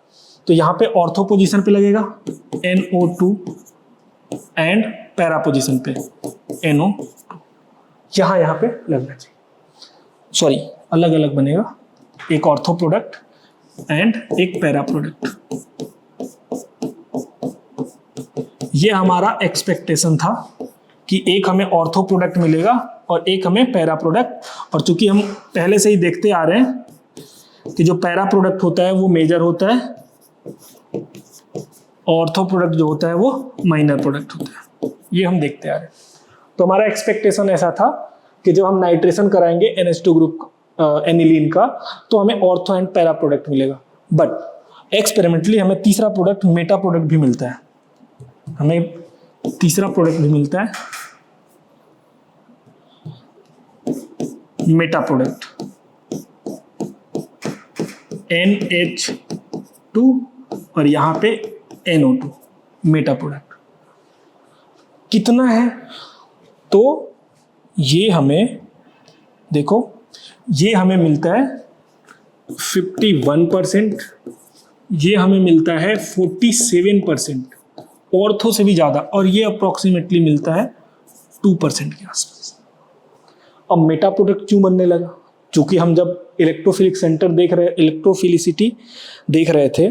Speaker 1: तो यहाँ पे ऑर्थो पोजीशन पे लगेगा NO2 एंड पैरा पोजीशन पे NO2, यहाँ पे लगना चाहिए, सॉरी अलग अलग बनेगा, एक ऑर्थो प्रोडक्ट एंड एक पैरा प्रोडक्ट। ये हमारा एक्सपेक्टेशन था कि एक हमें ऑर्थो प्रोडक्ट मिलेगा और एक हमें पैरा प्रोडक्ट, और चूंकि हम पहले से ही देखते आ रहे हैं कि जो पैरा प्रोडक्ट होता है वो मेजर होता है, ऑर्थो प्रोडक्ट जो होता है वो माइनर प्रोडक्ट होता है, ये हम देखते आ रहे हैं। तो हमारा एक्सपेक्टेशन ऐसा था कि जब हम नाइट्रेशन कराएंगे NH2 ग्रुप एनिलीन का तो हमें ऑर्थो एंड पैरा प्रोडक्ट मिलेगा, बट एक्सपेरिमेंटली हमें तीसरा प्रोडक्ट मेटा प्रोडक्ट भी मिलता है, हमें तीसरा प्रोडक्ट भी मिलता है मेटा प्रोडक्ट NH2 और यहाँ पे NO2 मेटा प्रोडक्ट। कितना है, तो ये हमें देखो, ये हमें मिलता है 51%, ये हमें मिलता है 47%, ऑर्थो से भी ज़्यादा, और ये अप्रोक्सीमेटली मिलता है 2% के आसपास। अब मेटा प्रोडक्ट क्यों बनने लगा, क्योंकि हम जब इलेक्ट्रोफिलिक सेंटर देख रहे, इलेक्ट्रोफिलिसिटी देख रहे थे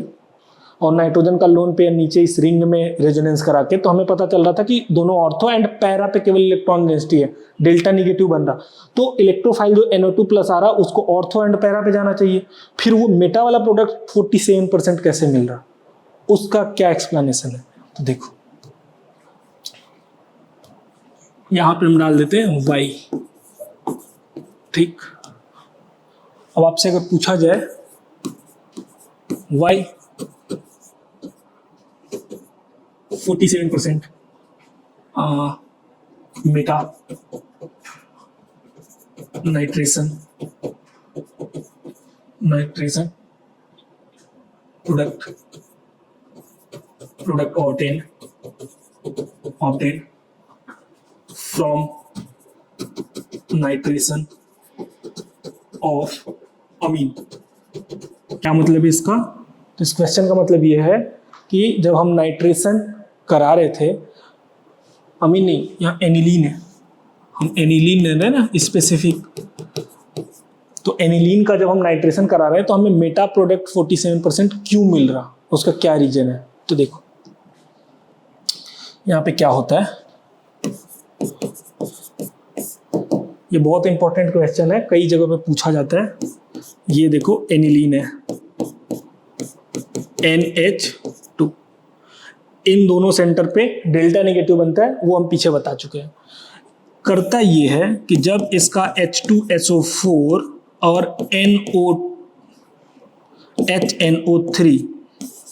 Speaker 1: और नाइट्रोजन का लोन पेयर नीचे इस रिंग में रेजोनेंस करा के, तो हमें पता चल रहा था कि दोनों ऑर्थो एंड पैरा पे केवल इलेक्ट्रॉन डेंसिटी है, डेल्टा निगेटिव बन रहा। तो इलेक्ट्रोफाइल जो NO2 प्लस आ रहा उसको ऑर्थो एंड पैरा पे जाना चाहिए। फिर वो मेटा वाला प्रोडक्ट 47% कैसे मिल रहा, उसका क्या एक्सप्लेनेशन है? तो देखो यहां पे हम डाल देते हैं y। ठीक, अब आपसे अगर पूछा जाए y 47% meta nitration product obtain from nitration of amine. क्या मतलब है इसका? तो इस क्वेश्चन का मतलब ये है कि जब हम नाइट्रेशन करा रहे थे, अमीन नहीं, यहाँ एनिलीन है, हम एनिलीन ले रहे हैं ना स्पेसिफिक, तो एनिलीन का जब हम नाइट्रेशन करा रहे हैं तो हमें मेटा प्रोडक्ट 47% क्यों मिल रहा, उसका क्या रीजन है? तो देखो यहाँ पे क्या होता है, ये बहुत इंपॉर्टेंट क्वेश्चन है, कई जगह पे पूछा जाता है। ये देखो एनिलीन है NH2, इन दोनों सेंटर पे डेल्टा नेगेटिव बनता है, वो हम पीछे बता चुके हैं। करता ये है कि जब इसका H2SO4 और HNO3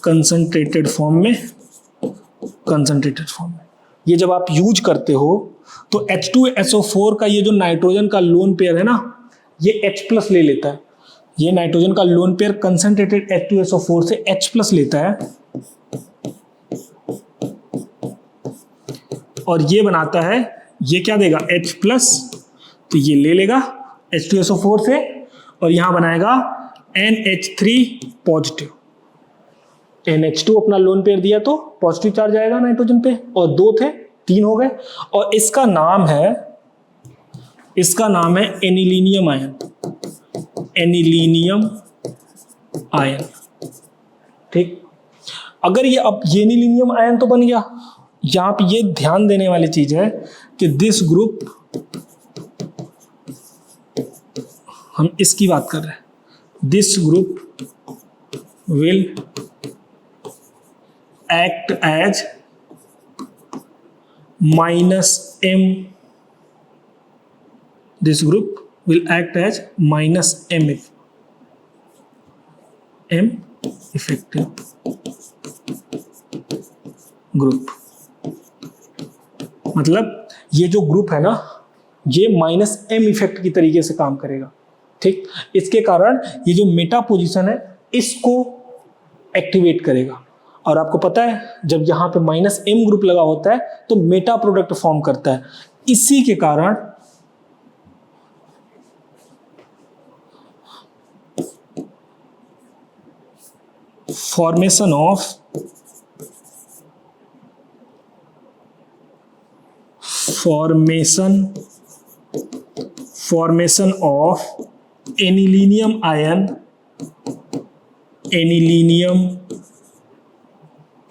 Speaker 1: कंसंट्रेटेड फॉर्म में, ये जब आप यूज करते हो तो H2SO4 का ये जो नाइट्रोजन का लोन पेयर है ना, ये H+ ले लेता है। ये नाइट्रोजन का लोन पेयर कंसंट्रेटेड H2SO4 से H+ लेता है और ये बनाता है, ये क्या देगा H+, तो ये ले लेगा H2SO4 से और यहां बनाएगा NH3 पॉजिटिव। NH2 अपना लोन पेयर दिया तो पॉजिटिव चार्ज आएगा नाइट्रोजन पे, और 2 थे 3 हो गए, और इसका नाम है एनिलीनियम आयन। ठीक, अगर ये अब ये एनिलीनियम आयन तो बन गया। यहां पे ये ध्यान देने वाली चीज है कि दिस ग्रुप, हम इसकी बात कर रहे हैं, this group will act as -m, this group will act as -m effective group. मतलब ये जो ग्रुप है ना, ये -m इफेक्ट की तरीके से काम करेगा। ठीक, इसके कारण ये जो मेटा पोजीशन है इसको एक्टिवेट करेगा। और आपको पता है जब यहाँ पे -m ग्रुप लगा होता है तो मेटा प्रोडक्ट फॉर्म करता है। इसी के कारण formation of anilinium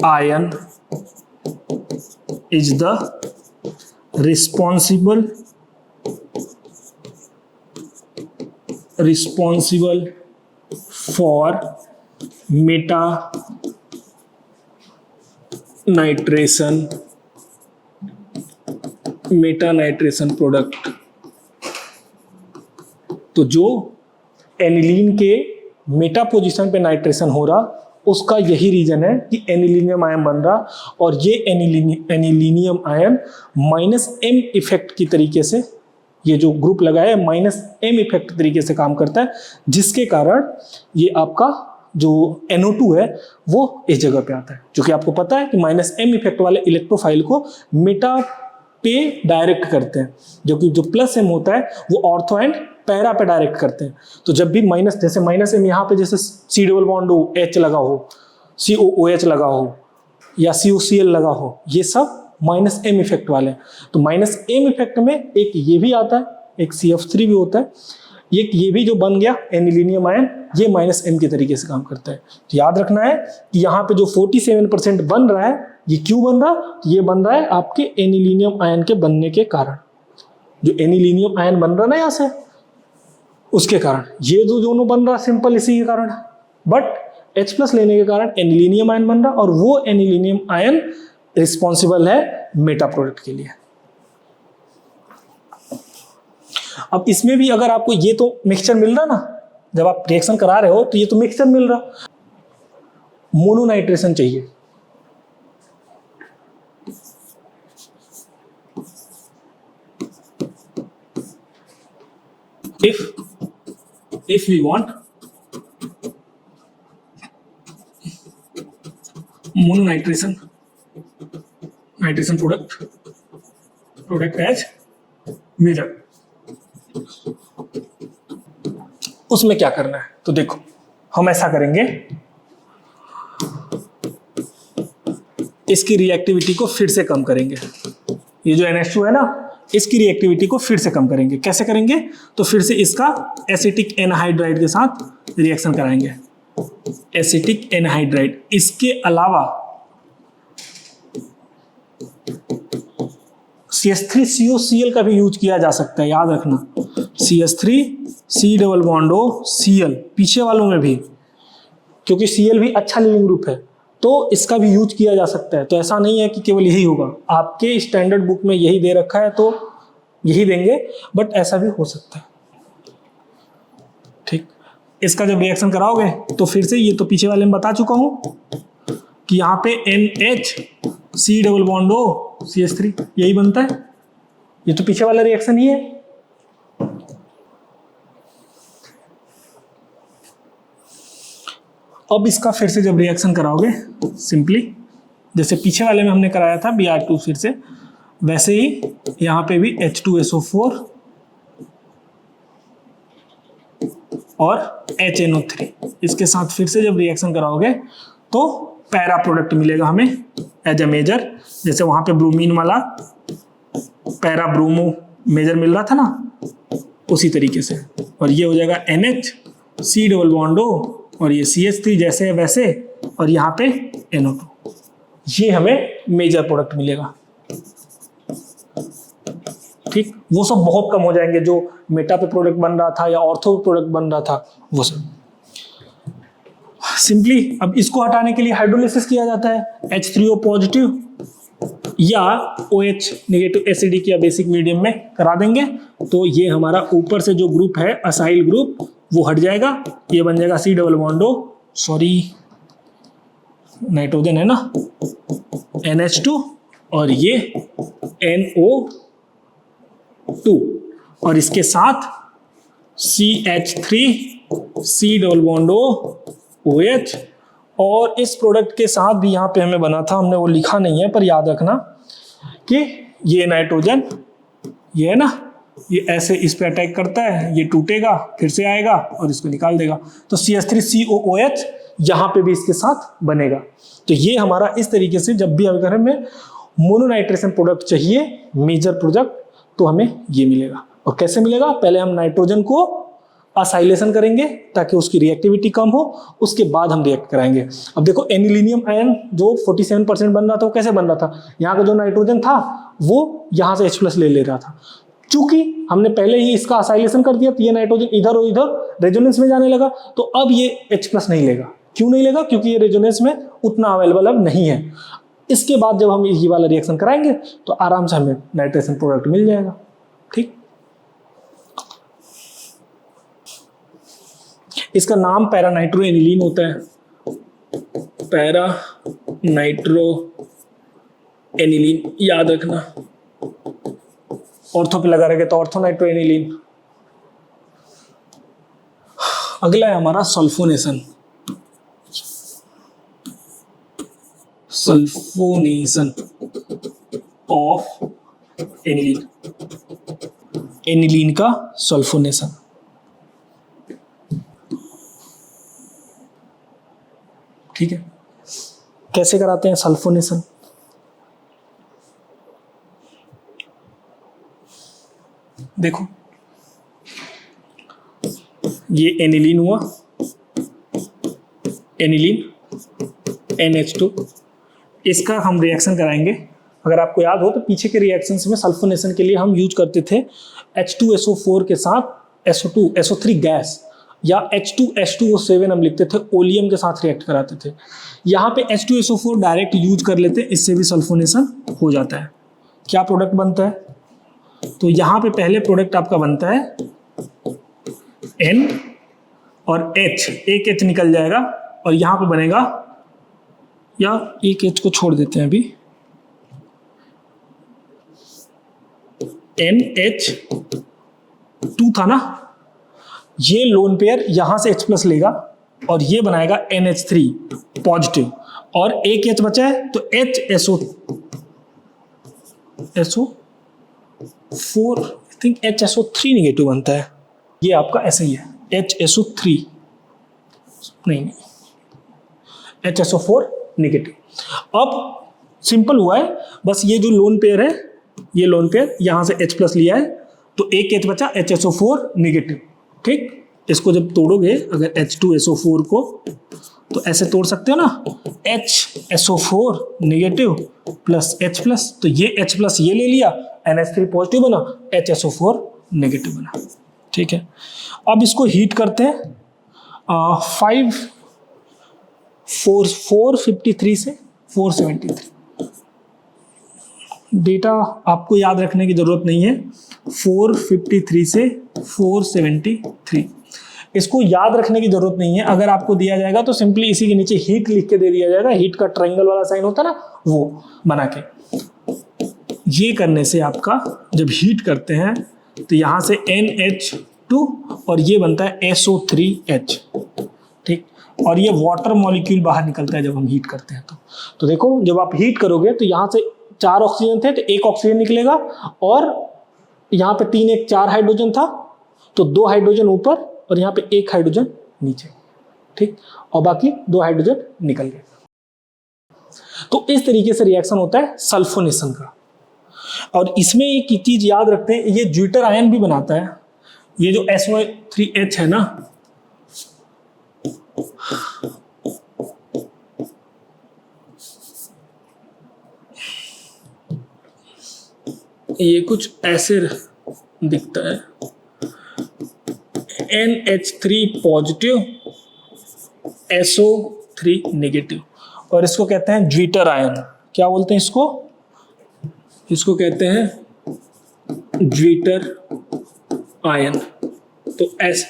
Speaker 1: ion is the responsible for meta nitration product. तो जो एनिलीन के मेटा पोजीशन पे नाइट्रेशन हो रहा, उसका यही रीजन है कि एनिलीनियम आयन बन रहा, और ये एनिलीनियम आयन -m इफेक्ट की तरीके से, ये जो ग्रुप लगा है -m इफेक्ट तरीके से काम करता है, जिसके कारण ये आपका जो NO2 है वो इस जगह पे आता है। जो कि आपको पता है कि -m इफेक्ट वाले इलेक्ट्रोफाइल को मेटा पे डायरेक्ट करते हैं, जो कि जो +m होता है वो ऑर्थो एंड पैरा पे डायरेक्ट करते हैं। तो जब भी जैसे -m यहाँ पे जैसे C डबल बॉन्ड हो, H लगा हो, COOH लगा हो या COCl लगा हो, ये सब -m इफेक्ट वाले हैं। तो -m इफेक्ट में एक ये भी आता है, एक CF3 भी होता है। ये भी जो बन गया एनिलीनियम आयन, ये -M के तरीके से काम करता है। तो याद रखना है कि यहाँ पे जो 47% बन रहा है, ये क्यों बन रहा है? ये बन रहा है आपके एनिलीनियम आयन के बनने के कारण। जो एनिलीनियम आयन बन रहा है ना यहाँ से, उसके कारण ये जो दोनों बन रहा है, सिंपल इसी के कारण। बट H+ लेने के कारण एनिलीनियम आयन बन रहा है, और वो एनिलीनियम आयन रिस्पॉन्सिबल है मेटा प्रोडक्ट के लिए। अब इसमें भी अगर आपको ये तो मिक्सचर मिल रहा ना, जब आप रिएक्शन करा रहे हो तो ये तो मिक्सचर मिल रहा, मोनोनाइट्रेशन चाहिए। if we want mononitration product as measure, उसमें क्या करना है? तो देखो, हम ऐसा करेंगे, इसकी रिएक्टिविटी को फिर से कम करेंगे। ये जो NH2 है ना, इसकी रिएक्टिविटी को फिर से कम करेंगे। कैसे करेंगे? तो फिर से इसका एसिटिक एनहाइड्राइड के साथ रिएक्शन कराएंगे। एसिटिक एनहाइड्राइड, इसके अलावा CH3COCl का भी यूज किया जा सकता है, याद रखना। CH3C double bond O Cl, पीछे वालों में भी, क्योंकि Cl भी अच्छा लीविंग ग्रुप है, तो इसका भी यूज किया जा सकता है। तो ऐसा नहीं है कि केवल यही होगा, आपके स्टैंडर्ड बुक में यही दे रखा है तो यही देंगे, बट ऐसा भी हो सकता है। ठीक, इसका जब रिएक्शन कराओगे तो फिर से, ये तो पीछे वाले में बता चुका हूं कि यहाँ पे NH C double bond O CH3 यही बनता है। ये तो पीछे वाला रिएक्शन ही है। अब इसका फिर से जब रिएक्शन कराओगे, सिंपली जैसे पीछे वाले में हमने कराया था Br2 फिर से, वैसे ही यहाँ पे भी H2SO4 और HNO3, इसके साथ फिर से जब रिएक्शन कराओगे तो पैरा प्रोडक्ट मिलेगा हमें एज अ मेजर। जैसे वहाँ पे ब्रोमीन वाला पैरा ब्रोमो मेजर मिल रहा था ना, उसी तरीके से। और ये हो जाएगा NH C double bond O, और ये CH3 जैसे है वैसे, और यहाँ पे NO2। ये हमें मेजर प्रोडक्ट मिलेगा। ठीक, वो सब बहुत कम हो जाएंगे जो मेटा पे प्रोडक्ट बन रहा था या ऑर्थो पे प्रोडक्ट बन रहा था, वो सब। सिंपली अब इसको हटाने के लिए हाइड्रोलिसिस किया जाता है। H3O पॉजिटिव या OH नेगेटिव एसिडिक या बेसिक मीडियम में करा देंगे, तो ये हमारा ऊपर से जो ग्रुप है असाइल ग्रुप, वो हट जाएगा। ये बन जाएगा C double bond O, sorry nitrogen है ना, NH2, और ये NO2, और इसके साथ CH3C double bond O OH। और इस प्रोडक्ट के साथ भी यहाँ पे हमें बना था, हमने वो लिखा नहीं है, पर याद रखना कि ये नाइट्रोजन, ये है ना, ये ऐसे इस पे अटैक करता है, ये टूटेगा, फिर से आएगा और इसको निकाल देगा। तो CH3COOH यहाँ पे भी इसके साथ बनेगा। तो ये हमारा इस तरीके से, जब भी अगर हमें मोनोनाइट्रेशन प्रोडक्ट चाहिए, मेजर प्रोडक्ट, तो हमें ये मिलेगा। और कैसे मिलेगा? पहले हम नाइट्रोजन को असाइलेशन करेंगे ताकि उसकी रिएक्टिविटी कम हो, उसके बाद हम रिएक्ट कराएंगे। अब देखो, एनिलीनियम आयन जो 47% बन रहा था, वो कैसे बन रहा था? यहाँ का जो नाइट्रोजन था वो यहाँ से H+ ले रहा था। चूंकि हमने पहले ही इसका असाइलेशन कर दिया, तो ये नाइट्रोजन इधर और इधर रेजोनेंस में जाने लगा, तो अब ये H+ नहीं लेगा। क्यों नहीं लेगा? क्योंकि ये रेजोनेंस में उतना अवेलेबल अब नहीं है। इसके बाद जब हम ये वाला रिएक्शन कराएंगे तो आराम से हमें नाइट्रेशन प्रोडक्ट मिल जाएगा। ठीक, इसका नाम पैरा नाइट्रो एनिलीन होता है। पैरा नाइट्रो एनिलीन याद रखना। ऑर्थो पे लगा रहेगा तो ऑर्थो नाइट्रो एनिलीन। अगला है हमारा sulphonation. Sulphonation of aniline, aniline का सल्फोनेशन। ठीक है, कैसे कराते हैं सल्फोनेशन? देखो, ये एनिलीन हुआ, एनिलीन NH2, इसका हम रिएक्शन कराएंगे। अगर आपको याद हो तो पीछे के रिएक्शंस में सल्फोनेशन के लिए हम यूज करते थे H2SO4 के साथ SO2 SO3 गैस, या H2H2O7 हम लिखते थे, ओलियम के साथ रिएक्ट कराते थे। यहाँ पे H2SO4 डायरेक्ट यूज कर लेते हैं, इससे भी सल्फोनेशन हो जाता है। क्या प्रोडक्ट बनता है? तो यहाँ पे पहले प्रोडक्ट आपका बनता है N और H, एक H निकल जाएगा और यहाँ पे बनेगा, या एक H को छोड़ देते हैं अभी, NH2 था ना, ये लोन पेयर यहां से H+ लेगा और ये बनाएगा NH3 पॉजिटिव, और एक H बचा है तो HSO4 I think HSO3 negative बनता है। ये आपका ऐसे ही है, HSO3 नहीं, HSO4 निगेटिव। अब सिंपल हुआ है, बस ये जो लोन पेयर है, ये लोन पेयर यहां से H+ लिया है तो एक H बचा, HSO4 निगेटिव। ठीक, इसको जब तोड़ोगे अगर H2SO4 को, तो ऐसे तोड़ सकते हो ना, HSO4 निगेटिव प्लस H+, तो ये H+ ये ले लिया, NH3 पॉजिटिव बना, HSO4 निगेटिव बना। ठीक है, अब इसको हीट करते हैं 453 से 473। डेटा आपको याद रखने की जरूरत नहीं है, 453 से 473 इसको याद रखने की जरूरत नहीं है। अगर आपको दिया जाएगा तो सिंपली इसी के नीचे हीट लिख के दे दिया जाएगा, हीट का ट्रायंगल वाला साइन होता है ना, वो बना के। ये करने से आपका जब हीट करते हैं तो यहां से NH2 और ये बनता है SO3H। ठीक, और ये वाटर मॉलिक्यूल बाहर निकलता है जब हम हीट करते हैं तो देखो जब आप हीट करोगे तो यहाँ से 4 ऑक्सीजन थे तो एक ऑक्सीजन निकलेगा, और यहाँ पे 3 1 4 हाइड्रोजन था तो 2 हाइड्रोजन ऊपर और यहाँ पे 1 हाइड्रोजन नीचे। ठीक, और बाकी 2 हाइड्रोजन निकल गए। तो इस तरीके से रिएक्शन होता है सल्फोनेशन का। और इसमें एक चीज याद रखते हैं, ये ज्विटर आयन भी बनाता है। ये जो SO3H है ना, ये कुछ ऐसे दिखता है, NH3 पॉजिटिव SO3 नेगेटिव, और इसको कहते हैं ज्विटर आयन। क्या बोलते हैं इसको? इसको कहते हैं ज्विटर आयन। तो ऐसे,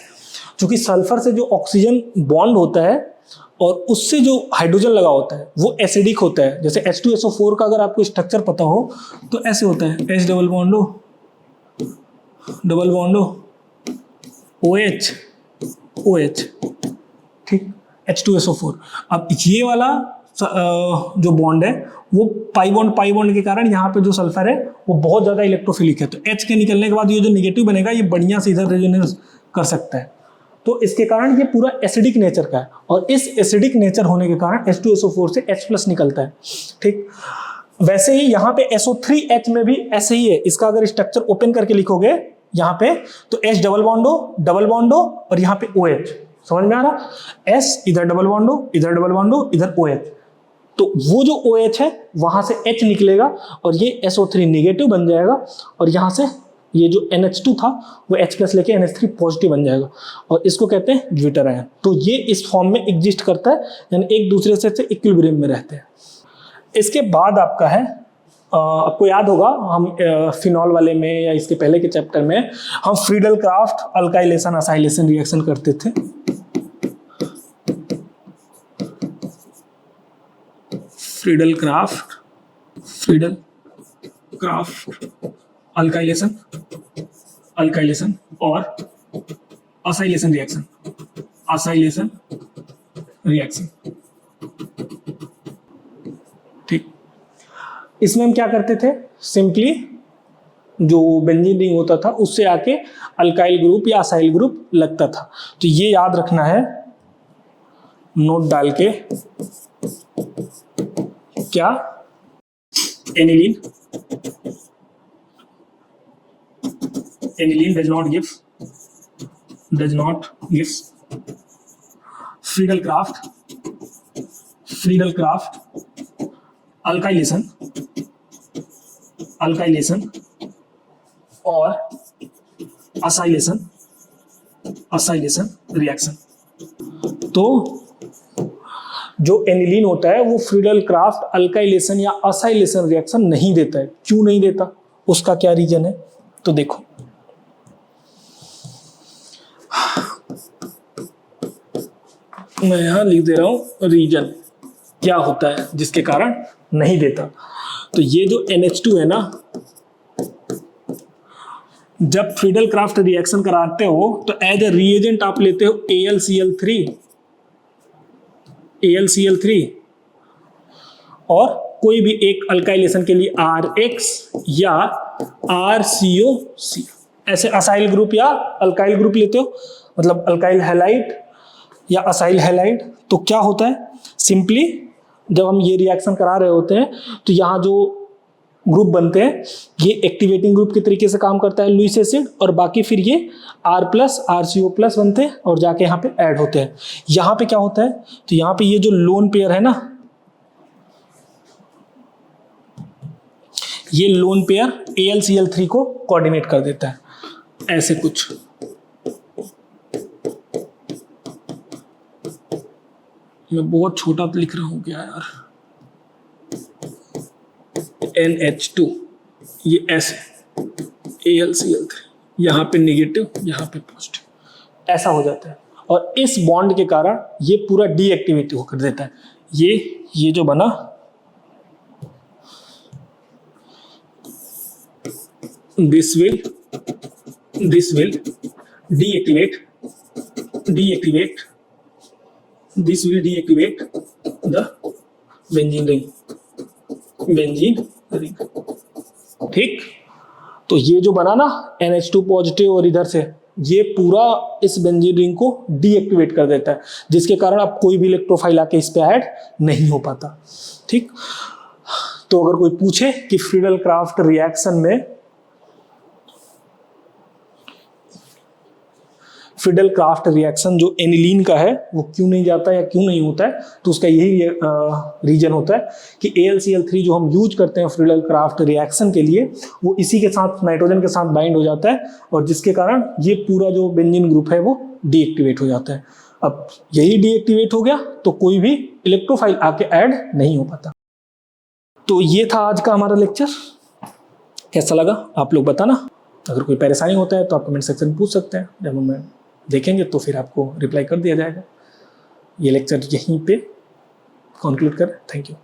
Speaker 1: क्योंकि सल्फर से जो ऑक्सीजन बॉन्ड होता है और उससे जो हाइड्रोजन लगा होता है वो एसिडिक होता है। जैसे H2SO4 का अगर आपको स्ट्रक्चर पता हो तो ऐसे होता है, H double bond OH OH। ठीक, H2SO4। अब ये वाला जो बॉन्ड है वो पाई बॉन्ड के कारण यहाँ पे जो सल्फर है वो बहुत ज्यादा इलेक्ट्रोफिलिक है, तो H के निकलने के बाद ये जो निगेटिव बनेगा ये बढ़िया से इधर रेजोनेंस कर सकता है। तो इसके कारण ये पूरा एसिडिक नेचर का है, और इस एसिडिक नेचर होने के कारण H2SO4 से H+ निकलता है। ठीक, वैसे ही यहाँ पे SO3H में भी ऐसे ही है। इसका अगर स्ट्रक्चर ओपन करके लिखोगे यहाँ पे तो H डबल बॉन्ड हो और यहाँ पे OH। समझ में आ रहा? S इधर डबल बॉन्ड हो, इधर डबल बॉन्ड हो, इधर OH। तो वो जो OH है वहां से H निकलेगा और ये SO3 नेगेटिव बन जाएगा, और यहाँ से ये जो NH2 था वो H+ लेके NH3 पॉजिटिव बन जाएगा, और इसको कहते हैं ज्विटर आयन। तो ये इस फॉर्म में एग्जिस्ट करता है, यानी एक दूसरे से इक्विलिब्रियम में रहते हैं। इसके बाद आपका है, आपको याद होगा हम फिनॉल वाले में या इसके पहले के चैप्टर में हम Friedel craft alkylation acylation reaction करते थे। फ्रीडल क्राफ्ट अल्काइलेशन और असाइलेशन रिएक्शन। ठीक, इसमें हम क्या करते थे, सिंपली जो बेंजीन रिंग होता था उससे आके अल्काइल ग्रुप या असाइल ग्रुप लगता था। तो ये याद रखना है, नोट डाल के, क्या aniline does not give does not gives Friedel-Crafts alkylation और असाइलेशन रिएक्शन। तो जो एनिलीन होता है वो फ्रीडल-क्राफ्ट अल्काइलेशन या असाइलेशन रिएक्शन नहीं देता है। क्यों नहीं देता, उसका क्या रीजन है? तो देखो, मैं यहां लिख दे रहा हूं रीजन क्या होता है जिसके कारण नहीं देता। तो ये जो NH2 है ना, जब फ्रीडल-क्राफ्ट रिएक्शन कराते हो तो एज ए रिएजेंट आप लेते हो AlCl3 और कोई भी एक अल्काइलेशन के लिए RH या RCOC, ऐसे असाइल ग्रुप या अल्काइल ग्रुप लेते हो, मतलब अल्काइल हैलाइड या असाइल हैलाइड। तो क्या होता है, सिंपली जब हम ये रिएक्शन करा रहे होते हैं तो यहाँ जो ग्रुप बनते हैं ये एक्टिवेटिंग ग्रुप के तरीके से काम करता है लुईस एसिड, और बाकी फिर ये R+ RCO+ बनते हैं और जाके यहाँ पे ऐड होते हैं। यहाँ पे क्या होता है, तो यहाँ पे ये जो लोन पेयर है ना, ये लोन पेयर AlCl3 को कोऑर्डिनेट कर देता है, ऐसे कुछ। मैं बहुत छोटा लिख रहा हूं क्या यार, NH2 ये ऐसे AlCl3, यहाँ पे नेगेटिव यहाँ पे पॉजिटिव, ऐसा हो जाता है। और इस बॉन्ड के कारण ये पूरा डीएक्टिवेट होकर देता है। ये जो बना, this will deactivate this will deactivate the benzene ring। ठीक, तो ये जो बना ना NH2 पॉजिटिव और इधर से, ये पूरा इस बेंजीन रिंग को डीएक्टिवेट कर देता है, जिसके कारण अब कोई भी इलेक्ट्रोफाइल आके इस पे ऐड नहीं हो पाता। ठीक, तो अगर कोई पूछे कि फ्रीडल-क्राफ्ट रिएक्शन में फ्रीडल-क्राफ्ट रिएक्शन जो एनिलीन का है वो क्यों नहीं जाता या क्यों नहीं होता है, तो उसका यही रीजन होता है कि AlCl3 जो हम यूज करते हैं फ्रीडल-क्राफ्ट रिएक्शन के लिए, वो इसी के साथ नाइट्रोजन के साथ बाइंड हो जाता है, और जिसके कारण ये पूरा जो बेंजीन ग्रुप है वो डीएक्टिवेट हो जाता है। अब यही डीएक्टिवेट हो गया तो कोई भी इलेक्ट्रोफाइल आके ऐड नहीं हो पाता। तो ये था आज का हमारा लेक्चर। कैसा लगा आप लोग बताना। अगर कोई परेशानी होता है तो आप कमेंट सेक्शन में पूछ सकते हैं, जब हम देखेंगे तो फिर आपको रिप्लाई कर दिया जाएगा। ये लेक्चर यहीं पे कंक्लूड करें। Thank you.